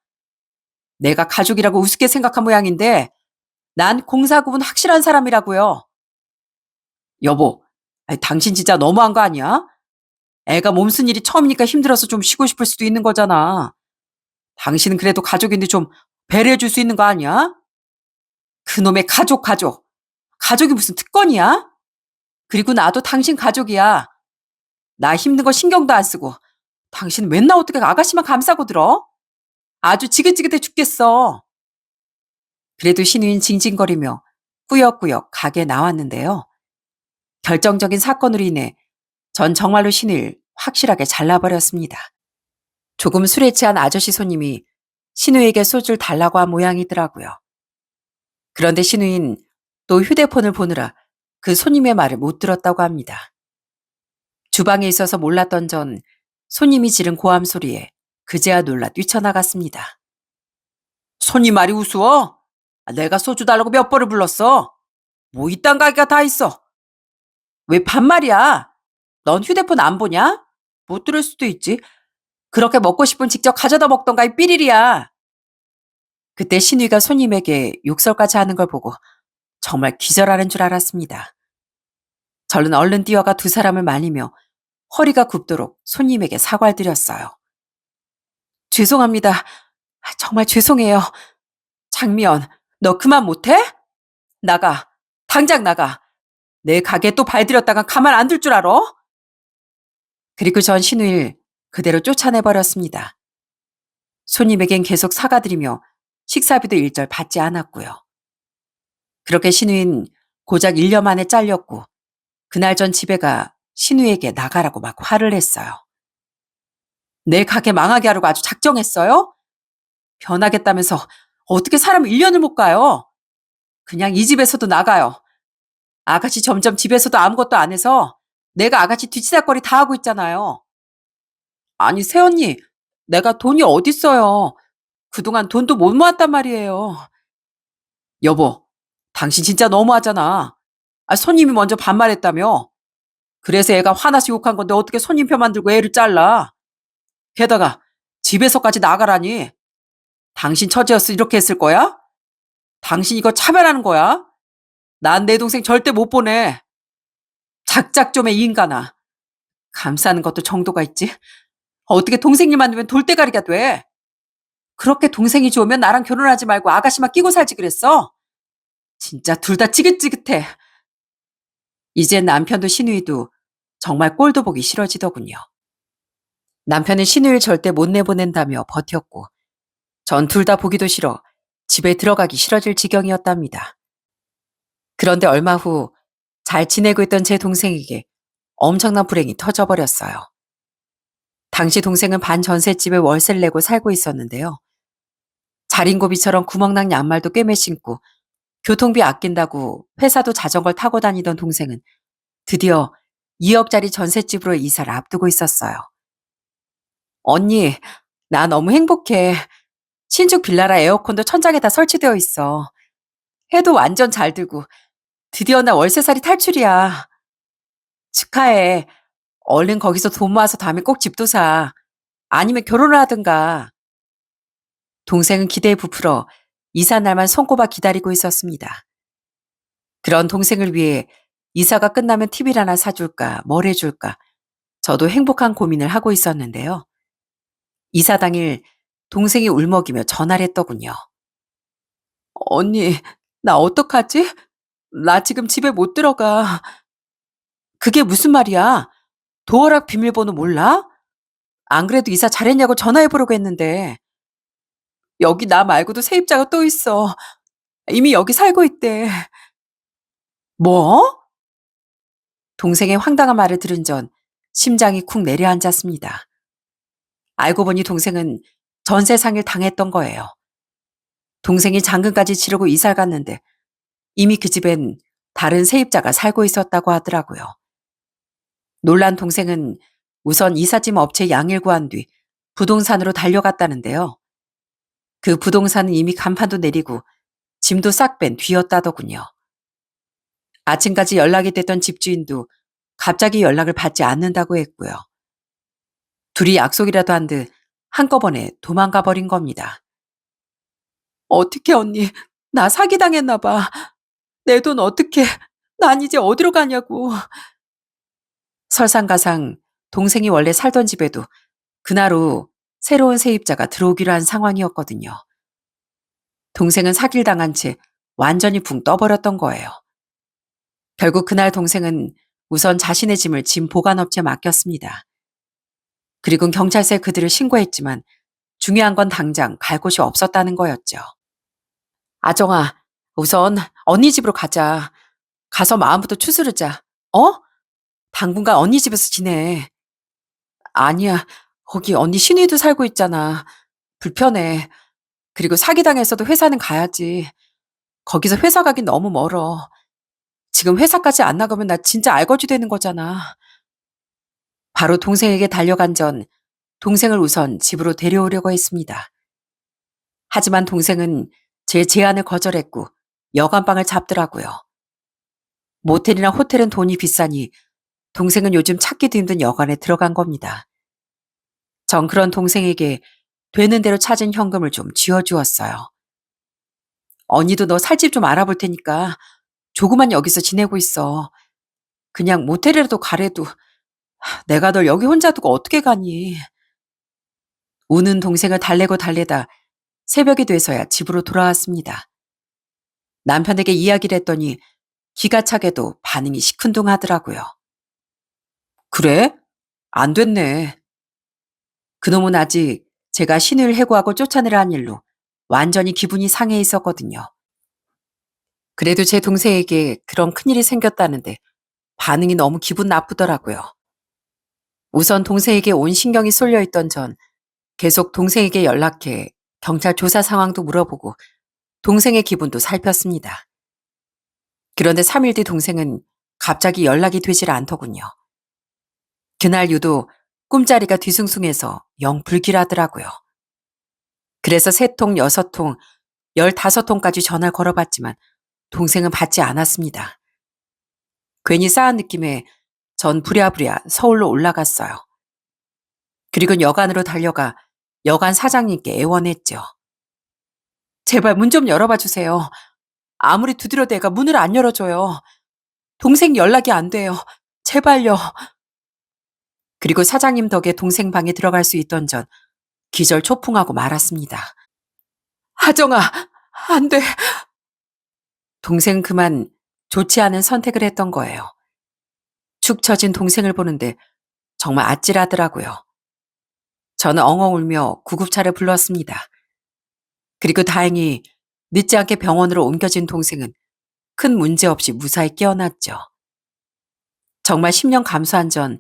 S1: 내가 가족이라고 우습게 생각한 모양인데 난 공사 구분 확실한 사람이라고요. 여보, 아니, 당신 진짜 너무한 거 아니야? 애가 몸쓴 일이 처음이니까 힘들어서 좀 쉬고 싶을 수도 있는 거잖아. 당신은 그래도 가족인데 좀 배려해 줄 수 있는 거 아니야? 그놈의 가족. 가족이 무슨 특권이야? 그리고 나도 당신 가족이야. 나 힘든 거 신경도 안 쓰고. 당신 맨날 어떻게 아가씨만 감싸고 들어? 아주 지긋지긋해 죽겠어. 그래도 신우인 징징거리며 꾸역꾸역 가게 나왔는데요. 결정적인 사건으로 인해 전 정말로 신우일 확실하게 잘라버렸습니다. 조금 술에 취한 아저씨 손님이 신우에게 소주를 달라고 한 모양이더라고요. 그런데 신우인 또 휴대폰을 보느라 그 손님의 말을 못 들었다고 합니다. 주방에 있어서 몰랐던 전 손님이 지른 고함 소리에 그제야 놀라 뛰쳐나갔습니다. 손님 말이 우스워? 내가 소주 달라고 몇 번을 불렀어? 뭐 이딴 가게가 다 있어. 왜 반말이야? 넌 휴대폰 안 보냐? 못 들을 수도 있지. 그렇게 먹고 싶으면 직접 가져다 먹던가 이 삐리리야. 그때 신우이가 손님에게 욕설까지 하는 걸 보고 정말 기절하는 줄 알았습니다. 저는 얼른 뛰어가 두 사람을 말리며 허리가 굽도록 손님에게 사과를 드렸어요. 죄송합니다. 정말 죄송해요. 장미연, 너 그만 못해? 나가. 당장 나가. 내 가게에 또 발들였다간 가만 안 둘 줄 알아? 그리고 전 신우일 그대로 쫓아내버렸습니다. 손님에겐 계속 사과드리며 식사비도 일절 받지 않았고요. 그렇게 신우인 고작 1년 만에 잘렸고 그날 전 집에 가 신우에게 나가라고 막 화를 했어요. 내 가게 망하게 하려고 아주 작정했어요? 변하겠다면서 어떻게 사람 1년을 못 가요? 그냥 이 집에서도 나가요. 아가씨 점점 집에서도 아무것도 안 해서 내가 아가씨 뒤치다거리 다 하고 있잖아요. 아니 새언니, 내가 돈이 어딨어요. 그동안 돈도 못 모았단 말이에요. 여보, 당신 진짜 너무하잖아. 손님이 먼저 반말했다며. 그래서 애가 화나서 욕한 건데 어떻게 손님 편 만들고 애를 잘라. 게다가 집에서까지 나가라니. 당신 처지였어 이렇게 했을 거야? 당신 이거 차별하는 거야? 난 내 동생 절대 못 보내. 작작 좀 해, 이 인간아. 감싸는 것도 정도가 있지. 어떻게 동생일 만두면 돌대가리가 돼. 그렇게 동생이 좋으면 나랑 결혼하지 말고 아가씨만 끼고 살지 그랬어? 진짜 둘 다 지긋지긋해. 이젠 남편도 신우이도 정말 꼴도 보기 싫어지더군요. 남편은 신우이를 절대 못 내보낸다며 버텼고 전 둘 다 보기도 싫어 집에 들어가기 싫어질 지경이었답니다. 그런데 얼마 후 잘 지내고 있던 제 동생에게 엄청난 불행이 터져버렸어요. 당시 동생은 반전셋집에 월세를 내고 살고 있었는데요. 자린고비처럼 구멍난 양말도 꿰매 신고 교통비 아낀다고 회사도 자전거를 타고 다니던 동생은 드디어 2억짜리 전셋집으로 이사를 앞두고 있었어요. 언니, 나 너무 행복해. 신축 빌라라 에어컨도 천장에 다 설치되어 있어. 해도 완전 잘 들고 드디어 나 월세살이 탈출이야. 축하해. 얼른 거기서 돈 모아서 다음에 꼭 집도 사. 아니면 결혼을 하든가. 동생은 기대에 부풀어 이사 날만 손꼽아 기다리고 있었습니다. 그런 동생을 위해 이사가 끝나면 TV를 하나 사줄까, 뭘 해줄까. 저도 행복한 고민을 하고 있었는데요. 이사 당일 동생이 울먹이며 전화를 했더군요. 언니, 나 어떡하지? 나 지금 집에 못 들어가. 그게 무슨 말이야? 도어락 비밀번호 몰라? 안 그래도 이사 잘했냐고 전화해보려고 했는데. 여기 나 말고도 세입자가 또 있어. 이미 여기 살고 있대. 뭐? 동생의 황당한 말을 들은 전 심장이 쿵 내려앉았습니다. 알고 보니 동생은 전세 상일 당했던 거예요. 동생이 잔금까지 치르고 이사를 갔는데 이미 그 집엔 다른 세입자가 살고 있었다고 하더라고요. 놀란 동생은 우선 이삿짐 업체 양해를 구한 뒤 부동산으로 달려갔다는데요. 그 부동산은 이미 간판도 내리고 짐도 싹 뺀 뒤였다더군요. 아침까지 연락이 됐던 집주인도 갑자기 연락을 받지 않는다고 했고요. 둘이 약속이라도 한 듯 한꺼번에 도망가 버린 겁니다. 어떻게 언니, 나 사기당했나 봐. 내 돈 어떻게, 난 이제 어디로 가냐고. 설상가상 동생이 원래 살던 집에도 그날 후 새로운 세입자가 들어오기로 한 상황이었거든요. 동생은 사기를 당한 채 완전히 붕 떠버렸던 거예요. 결국 그날 동생은 우선 자신의 짐을 짐 보관업체에 맡겼습니다. 그리고 경찰서에 그들을 신고했지만 중요한 건 당장 갈 곳이 없었다는 거였죠. 아정아, 우선 언니 집으로 가자. 가서 마음부터 추스르자. 어? 당분간 언니 집에서 지내. 아니야. 거기 언니 신우이도 살고 있잖아. 불편해. 그리고 사기당했어도 회사는 가야지. 거기서 회사 가긴 너무 멀어. 지금 회사까지 안 나가면 나 진짜 알거지 되는 거잖아. 바로 동생에게 달려간 전 동생을 우선 집으로 데려오려고 했습니다. 하지만 동생은 제 제안을 거절했고 여관방을 잡더라고요. 모텔이나 호텔은 돈이 비싸니 동생은 요즘 찾기도 힘든 여관에 들어간 겁니다. 전 그런 동생에게 되는 대로 찾은 현금을 좀 쥐어주었어요. 언니도 너 살 집 좀 알아볼 테니까 조그만 여기서 지내고 있어. 그냥 모텔이라도 가래도 내가 널 여기 혼자 두고 어떻게 가니. 우는 동생을 달래고 달래다 새벽이 돼서야 집으로 돌아왔습니다. 남편에게 이야기를 했더니 기가 차게도 반응이 시큰둥하더라고요. 그래? 안 됐네. 그놈은 아직 제가 신우를 해고하고 쫓아내려 한 일로 완전히 기분이 상해 있었거든요. 그래도 제 동생에게 그런 큰일이 생겼다는데 반응이 너무 기분 나쁘더라고요. 우선 동생에게 온 신경이 쏠려 있던 전 계속 동생에게 연락해 경찰 조사 상황도 물어보고 동생의 기분도 살폈습니다. 그런데 3일 뒤 동생은 갑자기 연락이 되질 않더군요. 그날 유독 꿈자리가 뒤숭숭해서 영 불길하더라고요. 그래서 3통, 6통, 15통까지 전화를 걸어봤지만 동생은 받지 않았습니다. 괜히 싸한 느낌에 전 부랴부랴 서울로 올라갔어요. 그리고 여관으로 달려가 여관 사장님께 애원했죠. 제발 문 좀 열어봐 주세요. 아무리 두드려도 애가 문을 안 열어줘요. 동생 연락이 안 돼요. 제발요. 그리고 사장님 덕에 동생 방에 들어갈 수 있던 전 기절 초풍하고 말았습니다. 하정아, 안 돼. 동생은 그만 좋지 않은 선택을 했던 거예요. 축 처진 동생을 보는데 정말 아찔하더라고요. 저는 엉엉 울며 구급차를 불렀습니다. 그리고 다행히 늦지 않게 병원으로 옮겨진 동생은 큰 문제 없이 무사히 깨어났죠. 정말 10년 감수한 전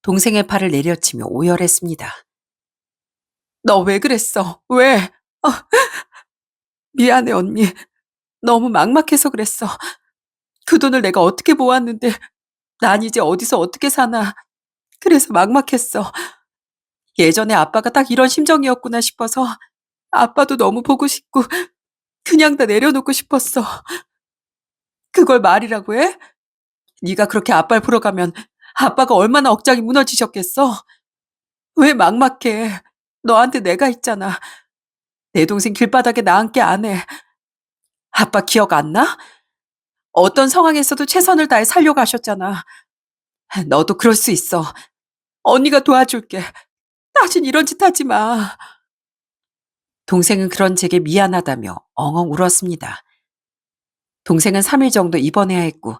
S1: 동생의 팔을 내려치며 오열했습니다. 너 왜 그랬어? 왜? 미안해 언니. 너무 막막해서 그랬어. 그 돈을 내가 어떻게 모았는데 난 이제 어디서 어떻게 사나. 그래서 막막했어. 예전에 아빠가 딱 이런 심정이었구나 싶어서 아빠도 너무 보고 싶고 그냥 다 내려놓고 싶었어. 그걸 말이라고 해? 네가 그렇게 아빠를 보러 가면 아빠가 얼마나 억장이 무너지셨겠어? 왜 막막해? 너한테 내가 있잖아. 내 동생 길바닥에 나 함께 안 해. 아빠 기억 안 나? 어떤 상황에서도 최선을 다해 살려고 하셨잖아. 너도 그럴 수 있어. 언니가 도와줄게. 다신 이런 짓 하지 마. 동생은 그런 제게 미안하다며 엉엉 울었습니다. 동생은 3일 정도 입원해야 했고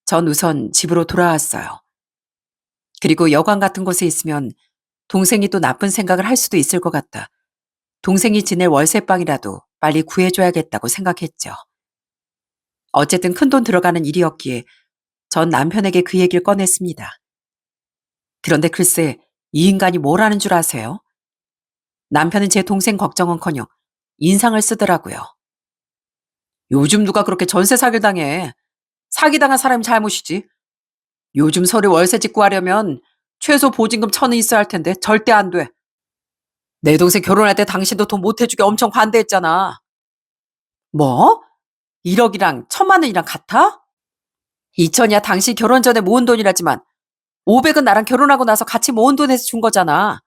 S1: 전 우선 집으로 돌아왔어요. 그리고 여관 같은 곳에 있으면 동생이 또 나쁜 생각을 할 수도 있을 것 같다. 동생이 지낼 월세방이라도 빨리 구해줘야겠다고 생각했죠. 어쨌든 큰돈 들어가는 일이었기에 전 남편에게 그 얘기를 꺼냈습니다. 그런데 글쎄 이 인간이 뭘 하는 줄 아세요? 남편은 제 동생 걱정은커녕 인상을 쓰더라고요. 요즘 누가 그렇게 전세 사기를 당해. 사기당한 사람이 잘못이지. 요즘 서류 월세 짓고 하려면 최소 보증금 1,000은 있어야 할 텐데 절대 안 돼. 내 동생 결혼할 때 당신도 돈 못 해주게 엄청 반대했잖아. 뭐? 1억이랑 1,000만 원이랑 같아? 2천이야 당신 결혼 전에 모은 돈이라지만 500은 나랑 결혼하고 나서 같이 모은 돈에서 준 거잖아.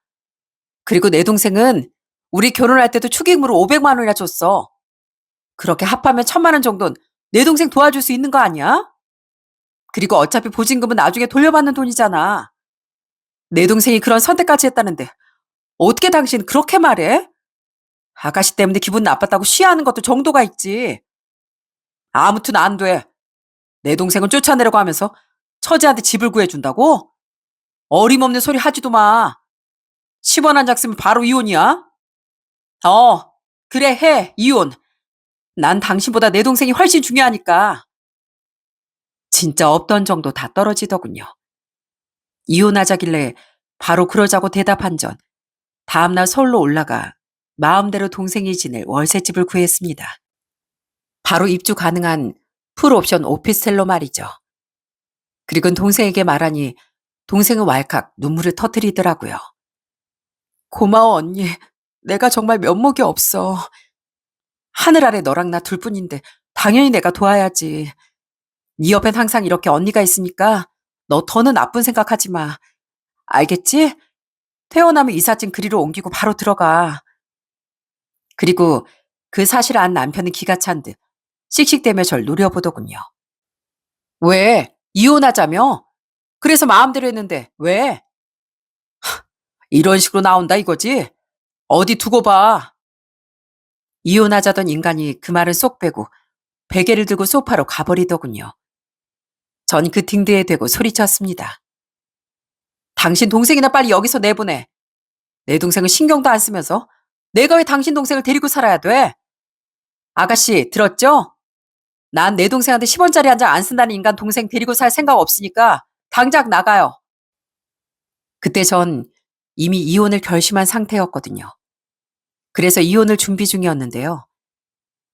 S1: 그리고 내 동생은 우리 결혼할 때도 축의금으로 500만 원이나 줬어. 그렇게 합하면 1000만 원 정도는 내 동생 도와줄 수 있는 거 아니야? 그리고 어차피 보증금은 나중에 돌려받는 돈이잖아. 내 동생이 그런 선택까지 했다는데 어떻게 당신 그렇게 말해? 아가씨 때문에 기분 나빴다고 시해하는 것도 정도가 있지. 아무튼 안 돼. 내 동생은 쫓아내려고 하면서 처제한테 집을 구해준다고? 어림없는 소리 하지도 마. 10원 한 장 쓰면 바로 이혼이야? 그래 해. 이혼. 난 당신보다 내 동생이 훨씬 중요하니까. 진짜 없던 정도 다 떨어지더군요. 이혼하자길래 바로 그러자고 대답한 전 다음날 서울로 올라가 마음대로 동생이 지낼 월세집을 구했습니다. 바로 입주 가능한 풀옵션 오피스텔로 말이죠. 그리고 동생에게 말하니 동생은 왈칵 눈물을 터뜨리더라고요. 고마워 언니. 내가 정말 면목이 없어. 하늘 아래 너랑 나 둘뿐인데 당연히 내가 도와야지. 네 옆엔 항상 이렇게 언니가 있으니까 너 더는 나쁜 생각하지 마. 알겠지? 퇴원하면 이삿짐 그리로 옮기고 바로 들어가. 그리고 그 사실을 안 남편은 기가 찬 듯 씩씩대며 절 노려보더군요. 왜? 이혼하자며? 그래서 마음대로 했는데 왜? 이런 식으로 나온다 이거지? 어디 두고 봐. 이혼하자던 인간이 그 말을 쏙 빼고 베개를 들고 소파로 가버리더군요. 전 그 등대에 대고 소리쳤습니다. 당신 동생이나 빨리 여기서 내보내. 내 동생은 신경도 안 쓰면서 내가 왜 당신 동생을 데리고 살아야 돼? 아가씨 들었죠? 난 내 동생한테 10원짜리 한 장 안 쓴다는 인간 동생 데리고 살 생각 없으니까 당장 나가요. 그때 전 이미 이혼을 결심한 상태였거든요. 그래서 이혼을 준비 중이었는데요.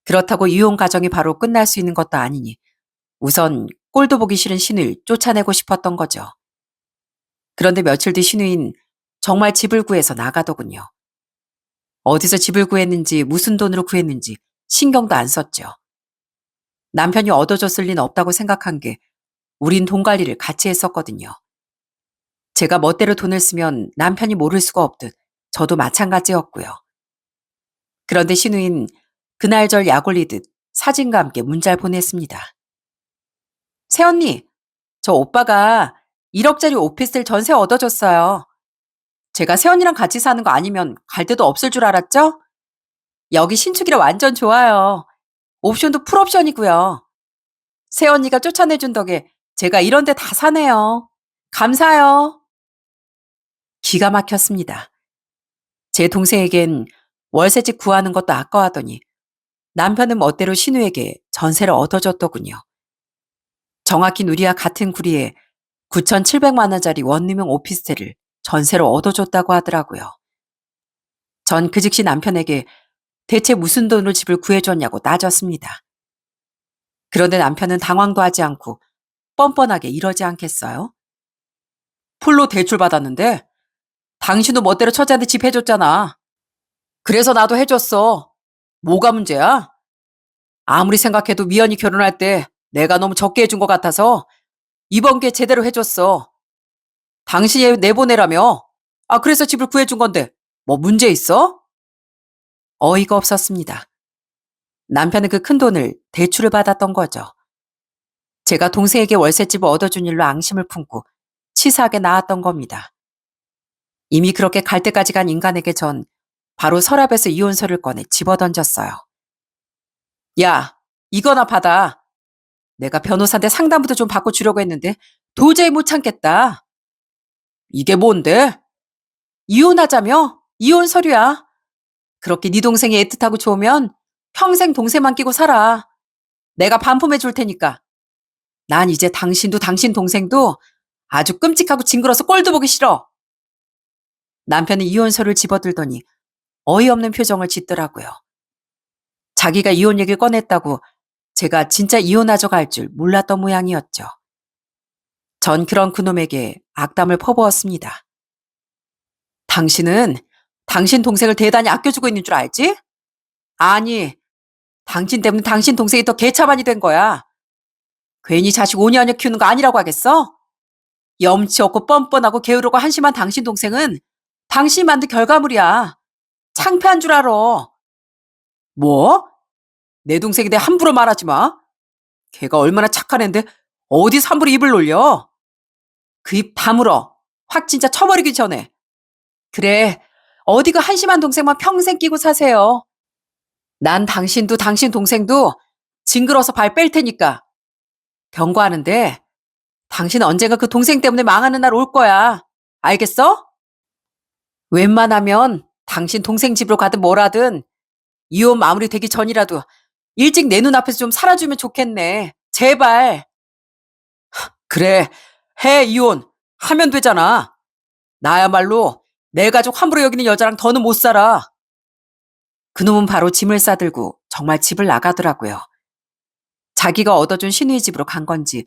S1: 그렇다고 이혼 과정이 바로 끝날 수 있는 것도 아니니 우선 꼴도 보기 싫은 신우를 쫓아내고 싶었던 거죠. 그런데 며칠 뒤 신우인 정말 집을 구해서 나가더군요. 어디서 집을 구했는지 무슨 돈으로 구했는지 신경도 안 썼죠. 남편이 얻어줬을 리는 없다고 생각한 게 우린 돈 관리를 같이 했었거든요. 제가 멋대로 돈을 쓰면 남편이 모를 수가 없듯 저도 마찬가지였고요. 그런데 신우인 그날절 약 올리듯 사진과 함께 문자를 보냈습니다. 새언니, 저 오빠가 1억짜리 오피스텔 전세 얻어줬어요. 제가 새언니랑 같이 사는 거 아니면 갈 데도 없을 줄 알았죠? 여기 신축이라 완전 좋아요. 옵션도 풀옵션이고요. 새언니가 쫓아내준 덕에 제가 이런 데 다 사네요. 감사해요. 기가 막혔습니다. 제 동생에겐 월세집 구하는 것도 아까워하더니 남편은 멋대로 신우에게 전세를 얻어줬더군요. 정확히 누리와 같은 구리에 9,700만 원짜리 원룸형 오피스텔을 전세로 얻어줬다고 하더라고요. 전 그 즉시 남편에게 대체 무슨 돈으로 집을 구해줬냐고 따졌습니다. 그런데 남편은 당황도 하지 않고 뻔뻔하게 이러지 않겠어요? 풀로 대출받았는데 당신도 멋대로 처제한테 집 해줬잖아. 그래서 나도 해줬어. 뭐가 문제야? 아무리 생각해도 미연이 결혼할 때 내가 너무 적게 해준 것 같아서 이번 기회에 제대로 해줬어. 당신이 내보내라며. 그래서 집을 구해준 건데 뭐 문제 있어? 어이가 없었습니다. 남편은 그 큰 돈을 대출을 받았던 거죠. 제가 동생에게 월세집을 얻어준 일로 앙심을 품고 치사하게 나왔던 겁니다. 이미 그렇게 갈 때까지 간 인간에게 전 바로 서랍에서 이혼서를 꺼내 집어던졌어요. 야, 이거나 받아. 내가 변호사한테 상담부터 좀 받고 주려고 했는데 도저히 못 참겠다. 이게 뭔데? 이혼하자며? 이혼 서류야. 그렇게 네 동생이 애틋하고 좋으면 평생 동생만 끼고 살아. 내가 반품해 줄 테니까. 난 이제 당신도 당신 동생도 아주 끔찍하고 징그러서 꼴도 보기 싫어. 남편은 이혼서를 집어들더니 어이없는 표정을 짓더라고요. 자기가 이혼 얘기를 꺼냈다고 제가 진짜 이혼하자고 할 줄 몰랐던 모양이었죠. 전 그런 그놈에게 악담을 퍼부었습니다. 당신은 당신 동생을 대단히 아껴주고 있는 줄 알지? 아니, 당신 때문에 당신 동생이 더 개차반이 된 거야. 괜히 자식 오냐오냐 키우는 거 아니라고 하겠어? 염치 없고 뻔뻔하고 게으르고 한심한 당신 동생은 당신이 만든 결과물이야. 창피한 줄 알아. 뭐? 내 동생에 대해 함부로 말하지 마. 걔가 얼마나 착한 앤데 어디서 함부로 입을 놀려? 그 입 다물어. 확 진짜 쳐버리기 전에. 그래. 어디 그 한심한 동생만 평생 끼고 사세요. 난 당신도 당신 동생도 징그러서 발 뺄 테니까. 경고하는데 당신 언젠가 그 동생 때문에 망하는 날 올 거야. 알겠어? 웬만하면 당신 동생 집으로 가든 뭐라든 이혼 마무리 되기 전이라도 일찍 내 눈앞에서 좀 살아주면 좋겠네. 제발. 그래. 해, 이혼. 하면 되잖아. 나야말로 내 가족 함부로 여기는 여자랑 더는 못 살아. 그놈은 바로 짐을 싸들고 정말 집을 나가더라고요. 자기가 얻어준 신우의 집으로 간 건지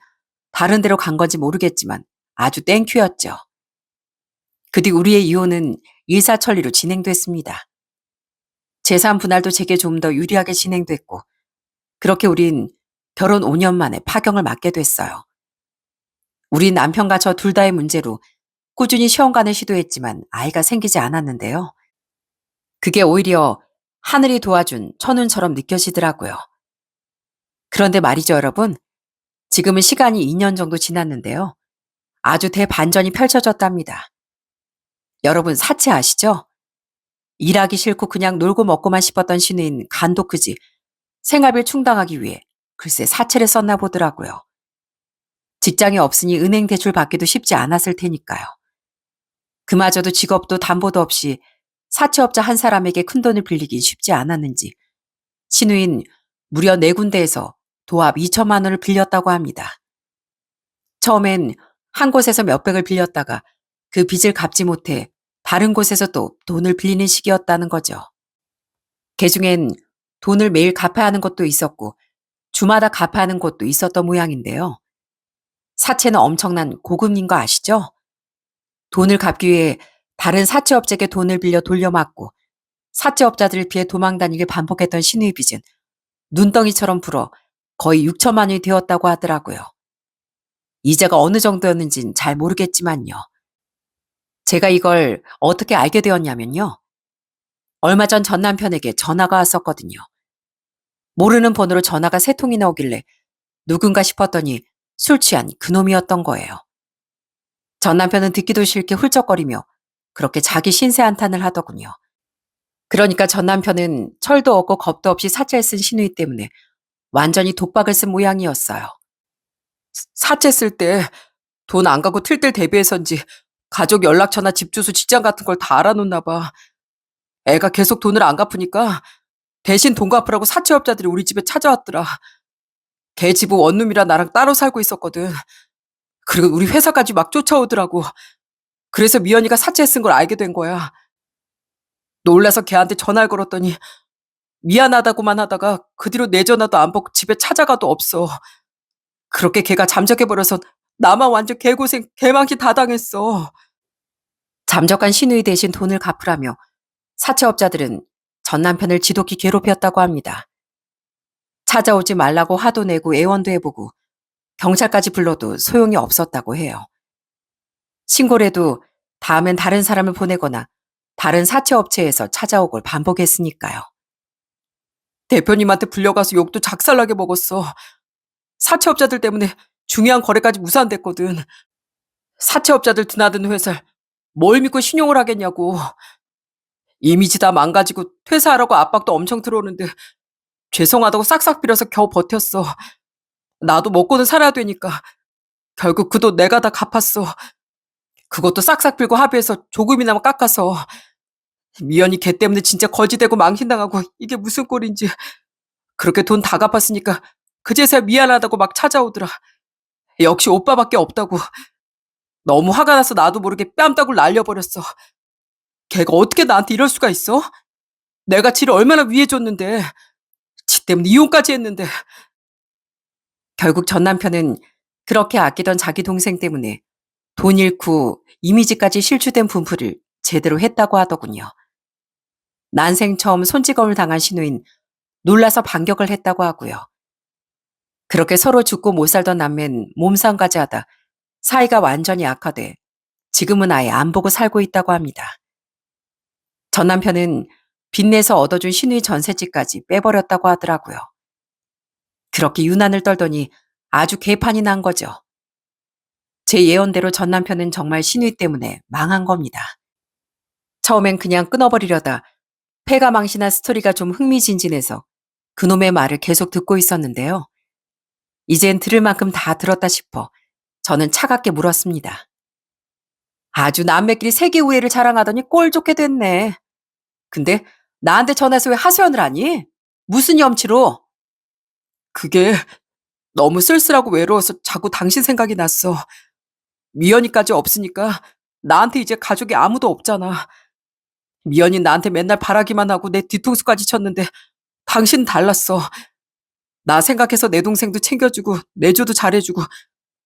S1: 다른 데로 간 건지 모르겠지만 아주 땡큐였죠. 그 뒤 우리의 이혼은 일사천리로 진행됐습니다. 재산 분할도 제게 좀 더 유리하게 진행됐고 그렇게 우린 결혼 5년 만에 파경을 맞게 됐어요. 우리 남편과 저 둘 다의 문제로 꾸준히 시험관을 시도했지만 아이가 생기지 않았는데요. 그게 오히려 하늘이 도와준 천운처럼 느껴지더라고요. 그런데 말이죠, 여러분. 지금은 시간이 2년 정도 지났는데요. 아주 대반전이 펼쳐졌답니다. 여러분 사채 아시죠? 일하기 싫고 그냥 놀고 먹고만 싶었던 신우인 간독그지 생활비를 충당하기 위해 글쎄 사채를 썼나 보더라고요. 직장이 없으니 은행 대출 받기도 쉽지 않았을 테니까요. 그마저도 직업도 담보도 없이 사채업자 한 사람에게 큰돈을 빌리긴 쉽지 않았는지 신우인 무려 4군데에서 도합 2천만 원을 빌렸다고 합니다. 처음엔 한 곳에서 몇백을 빌렸다가 그 빚을 갚지 못해 다른 곳에서 또 돈을 빌리는 시기였다는 거죠. 개중엔 돈을 매일 갚아야 하는 것도 있었고 주마다 갚아야 하는 것도 있었던 모양인데요. 사채는 엄청난 고금인 거 아시죠? 돈을 갚기 위해 다른 사채업자에게 돈을 빌려 돌려막고 사채업자들을 피해 도망다니길 반복했던 신우의 빚은 눈덩이처럼 불어 거의 6천만 원이 되었다고 하더라고요. 이자가 어느 정도였는진 잘 모르겠지만요. 제가 이걸 어떻게 알게 되었냐면요. 얼마 전 전 남편에게 전화가 왔었거든요. 모르는 번호로 전화가 3통이나 오길래 누군가 싶었더니 술 취한 그놈이었던 거예요. 전 남편은 듣기도 싫게 훌쩍거리며 그렇게 자기 신세 한탄을 하더군요. 그러니까 전 남편은 철도 없고 겁도 없이 사채를 쓴 신우이 때문에 완전히 독박을 쓴 모양이었어요. 사채 쓸 때 돈 안 가고 틀 때 대비해서인지 가족 연락처나 집 주소 직장 같은 걸 다 알아놓나 봐. 애가 계속 돈을 안 갚으니까 대신 돈 갚으라고 사채업자들이 우리 집에 찾아왔더라. 걔 집은 원룸이라 나랑 따로 살고 있었거든. 그리고 우리 회사까지 막 쫓아오더라고. 그래서 미연이가 사채 쓴 걸 알게 된 거야. 놀라서 걔한테 전화를 걸었더니 미안하다고만 하다가 그 뒤로 내 전화도 안 받고 집에 찾아가도 없어. 그렇게 걔가 잠적해버려서 나만 완전 개고생, 개망신 다 당했어. 잠적한 신우이 대신 돈을 갚으라며 사채업자들은 전 남편을 지독히 괴롭혔다고 합니다. 찾아오지 말라고 화도 내고 애원도 해보고 경찰까지 불러도 소용이 없었다고 해요. 신고를 해도 다음엔 다른 사람을 보내거나 다른 사채업체에서 찾아오걸 반복했으니까요. 대표님한테 불려가서 욕도 작살나게 먹었어. 사채업자들 때문에 중요한 거래까지 무산됐거든. 사채업자들 드나드는 회사를 뭘 믿고 신용을 하겠냐고. 이미지 다 망가지고 퇴사하라고 압박도 엄청 들어오는데 죄송하다고 싹싹 빌어서 겨우 버텼어. 나도 먹고는 살아야 되니까. 결국 그 돈 내가 다 갚았어. 그것도 싹싹 빌고 합의해서 조금이나마 깎아서. 미연이 걔 때문에 진짜 거지되고 망신당하고 이게 무슨 꼴인지. 그렇게 돈 다 갚았으니까 그제서야 미안하다고 막 찾아오더라. 역시 오빠밖에 없다고. 너무 화가 나서 나도 모르게 뺨따구를 날려버렸어. 걔가 어떻게 나한테 이럴 수가 있어? 내가 지를 얼마나 위해줬는데. 지 때문에 이혼까지 했는데. 결국 전 남편은 그렇게 아끼던 자기 동생 때문에 돈 잃고 이미지까지 실추된 분풀을 제대로 했다고 하더군요. 난생 처음 손찌검을 당한 신우인 놀라서 반격을 했다고 하고요. 그렇게 서로 죽고 못 살던 남매는 몸싸움까지 하다 사이가 완전히 악화돼 지금은 아예 안 보고 살고 있다고 합니다. 전 남편은 빚내서 얻어준 신우이 전셋집까지 빼버렸다고 하더라고요. 그렇게 유난을 떨더니 아주 개판이 난 거죠. 제 예언대로 전 남편은 정말 신우이 때문에 망한 겁니다. 처음엔 그냥 끊어버리려다 패가망신한 스토리가 좀 흥미진진해서 그놈의 말을 계속 듣고 있었는데요. 이젠 들을 만큼 다 들었다 싶어 저는 차갑게 물었습니다. 아주 남매끼리 세계 우애를 자랑하더니 꼴 좋게 됐네. 근데 나한테 전화해서 왜 하소연을 하니? 무슨 염치로? 그게 너무 쓸쓸하고 외로워서 자꾸 당신 생각이 났어. 미연이까지 없으니까 나한테 이제 가족이 아무도 없잖아. 미연이 나한테 맨날 바라기만 하고 내 뒤통수까지 쳤는데 당신은 달랐어. 나 생각해서 내 동생도 챙겨주고 내조도 잘해주고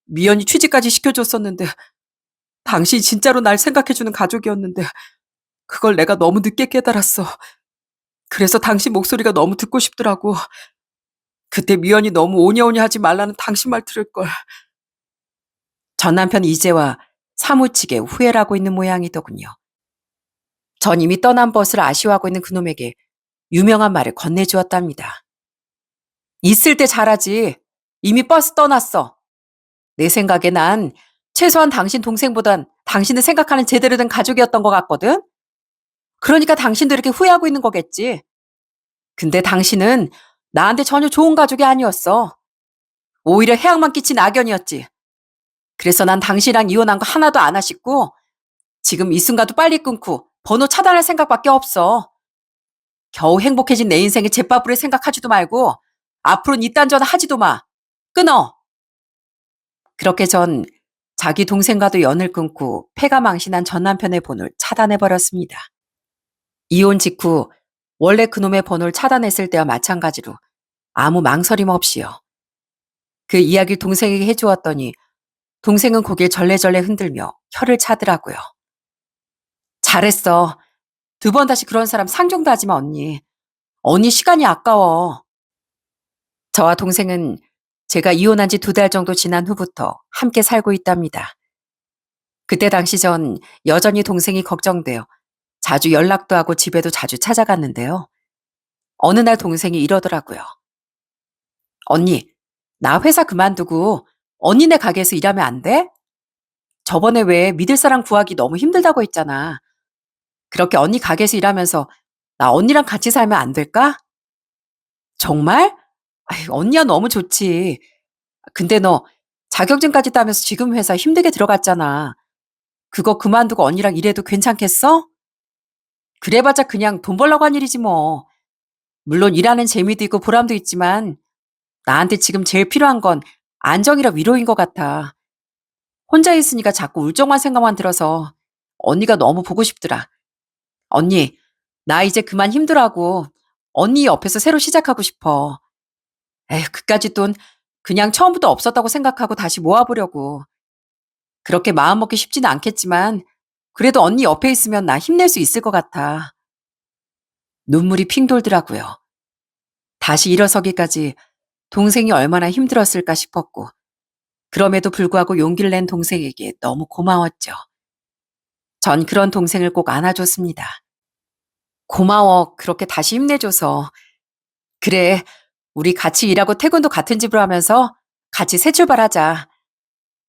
S1: 미연이 취직까지 시켜줬었는데 당신이 진짜로 날 생각해주는 가족이었는데 그걸 내가 너무 늦게 깨달았어. 그래서 당신 목소리가 너무 듣고 싶더라고. 그때 미연이 너무 오냐오냐 하지 말라는 당신 말 들을걸. 전 남편이 이제와 사무치게 후회를 하고 있는 모양이더군요. 전 이미 떠난 버스를 아쉬워하고 있는 그놈에게 유명한 말을 건네주었답니다. 있을 때 잘하지. 이미 버스 떠났어. 내 생각에 난 최소한 당신 동생보단 당신을 생각하는 제대로 된 가족이었던 것 같거든? 그러니까 당신도 이렇게 후회하고 있는 거겠지. 근데 당신은 나한테 전혀 좋은 가족이 아니었어. 오히려 해악만 끼친 악연이었지. 그래서 난 당신이랑 이혼한 거 하나도 안 아쉽고 지금 이 순간도 빨리 끊고 번호 차단할 생각밖에 없어. 겨우 행복해진 내 인생에 잿바구리 생각하지도 말고 앞으로는 이딴 전화 하지도 마. 끊어. 그렇게 전 자기 동생과도 연을 끊고 패가망신한 전 남편의 번호를 차단해버렸습니다. 이혼 직후 원래 그놈의 번호를 차단했을 때와 마찬가지로 아무 망설임 없이요. 그 이야기를 동생에게 해주었더니 동생은 고개를 절레절레 흔들며 혀를 차더라고요. 잘했어. 2번 다시 그런 사람 상종도 하지 마, 언니. 언니 시간이 아까워. 저와 동생은 제가 이혼한 지 2달 정도 지난 후부터 함께 살고 있답니다. 그때 당시 전 여전히 동생이 걱정되어 자주 연락도 하고 집에도 자주 찾아갔는데요. 어느 날 동생이 이러더라고요. 언니, 나 회사 그만두고 언니네 가게에서 일하면 안 돼? 저번에 왜 믿을 사람 구하기 너무 힘들다고 했잖아. 그렇게 언니 가게에서 일하면서 나 언니랑 같이 살면 안 될까? 정말? 아이, 언니야 너무 좋지. 근데 너 자격증까지 따면서 지금 회사 힘들게 들어갔잖아. 그거 그만두고 언니랑 일해도 괜찮겠어? 그래봤자 그냥 돈 벌려고 한 일이지 뭐. 물론 일하는 재미도 있고 보람도 있지만 나한테 지금 제일 필요한 건 안정이랑 위로인 것 같아. 혼자 있으니까 자꾸 울적한 생각만 들어서 언니가 너무 보고 싶더라. 언니, 나 이제 그만 힘들어하고 언니 옆에서 새로 시작하고 싶어. 에휴, 그까짓 돈 그냥 처음부터 없었다고 생각하고 다시 모아보려고. 그렇게 마음먹기 쉽지는 않겠지만 그래도 언니 옆에 있으면 나 힘낼 수 있을 것 같아. 눈물이 핑 돌더라고요. 다시 일어서기까지 동생이 얼마나 힘들었을까 싶었고 그럼에도 불구하고 용기를 낸 동생에게 너무 고마웠죠. 전 그런 동생을 꼭 안아줬습니다. 고마워. 그렇게 다시 힘내줘서. 그래. 우리 같이 일하고 퇴근도 같은 집으로 하면서 같이 새 출발하자.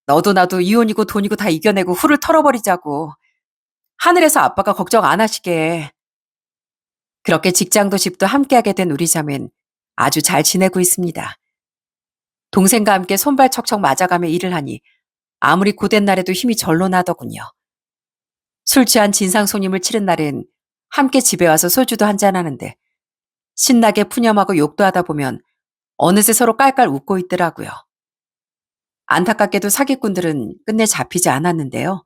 S1: 너도 나도 이혼이고 돈이고 다 이겨내고 후를 털어버리자고. 하늘에서 아빠가 걱정 안 하시게. 그렇게 직장도 집도 함께하게 된 우리 자매는 아주 잘 지내고 있습니다. 동생과 함께 손발 척척 맞아가며 일을 하니 아무리 고된 날에도 힘이 절로 나더군요. 술 취한 진상 손님을 치른 날엔 함께 집에 와서 소주도 한잔하는데 신나게 푸념하고 욕도 하다 보면 어느새 서로 깔깔 웃고 있더라고요. 안타깝게도 사기꾼들은 끝내 잡히지 않았는데요.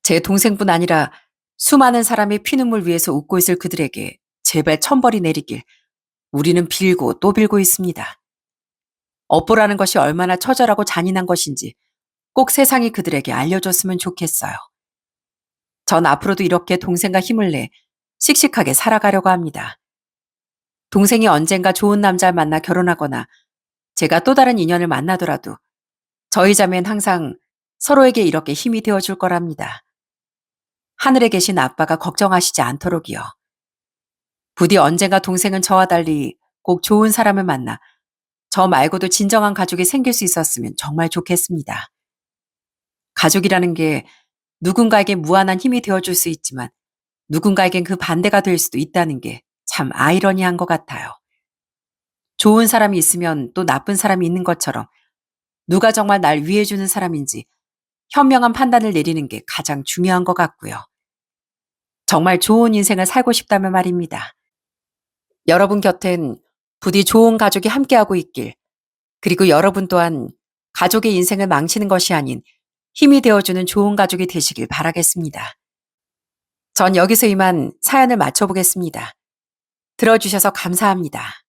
S1: 제 동생뿐 아니라 수많은 사람의 피눈물 위에서 웃고 있을 그들에게 제발 천벌이 내리길 우리는 빌고 또 빌고 있습니다. 업보라는 것이 얼마나 처절하고 잔인한 것인지 꼭 세상이 그들에게 알려줬으면 좋겠어요. 전 앞으로도 이렇게 동생과 힘을 내 씩씩하게 살아가려고 합니다. 동생이 언젠가 좋은 남자를 만나 결혼하거나 제가 또 다른 인연을 만나더라도 저희 자매는 항상 서로에게 이렇게 힘이 되어줄 거랍니다. 하늘에 계신 아빠가 걱정하시지 않도록이요. 부디 언젠가 동생은 저와 달리 꼭 좋은 사람을 만나 저 말고도 진정한 가족이 생길 수 있었으면 정말 좋겠습니다. 가족이라는 게 누군가에게 무한한 힘이 되어줄 수 있지만 누군가에겐 그 반대가 될 수도 있다는 게 참 아이러니한 것 같아요. 좋은 사람이 있으면 또 나쁜 사람이 있는 것처럼 누가 정말 날 위해주는 사람인지 현명한 판단을 내리는 게 가장 중요한 것 같고요. 정말 좋은 인생을 살고 싶다면 말입니다. 여러분 곁엔 부디 좋은 가족이 함께하고 있길, 그리고 여러분 또한 가족의 인생을 망치는 것이 아닌 힘이 되어주는 좋은 가족이 되시길 바라겠습니다. 전 여기서 이만 사연을 마쳐보겠습니다. 들어주셔서 감사합니다.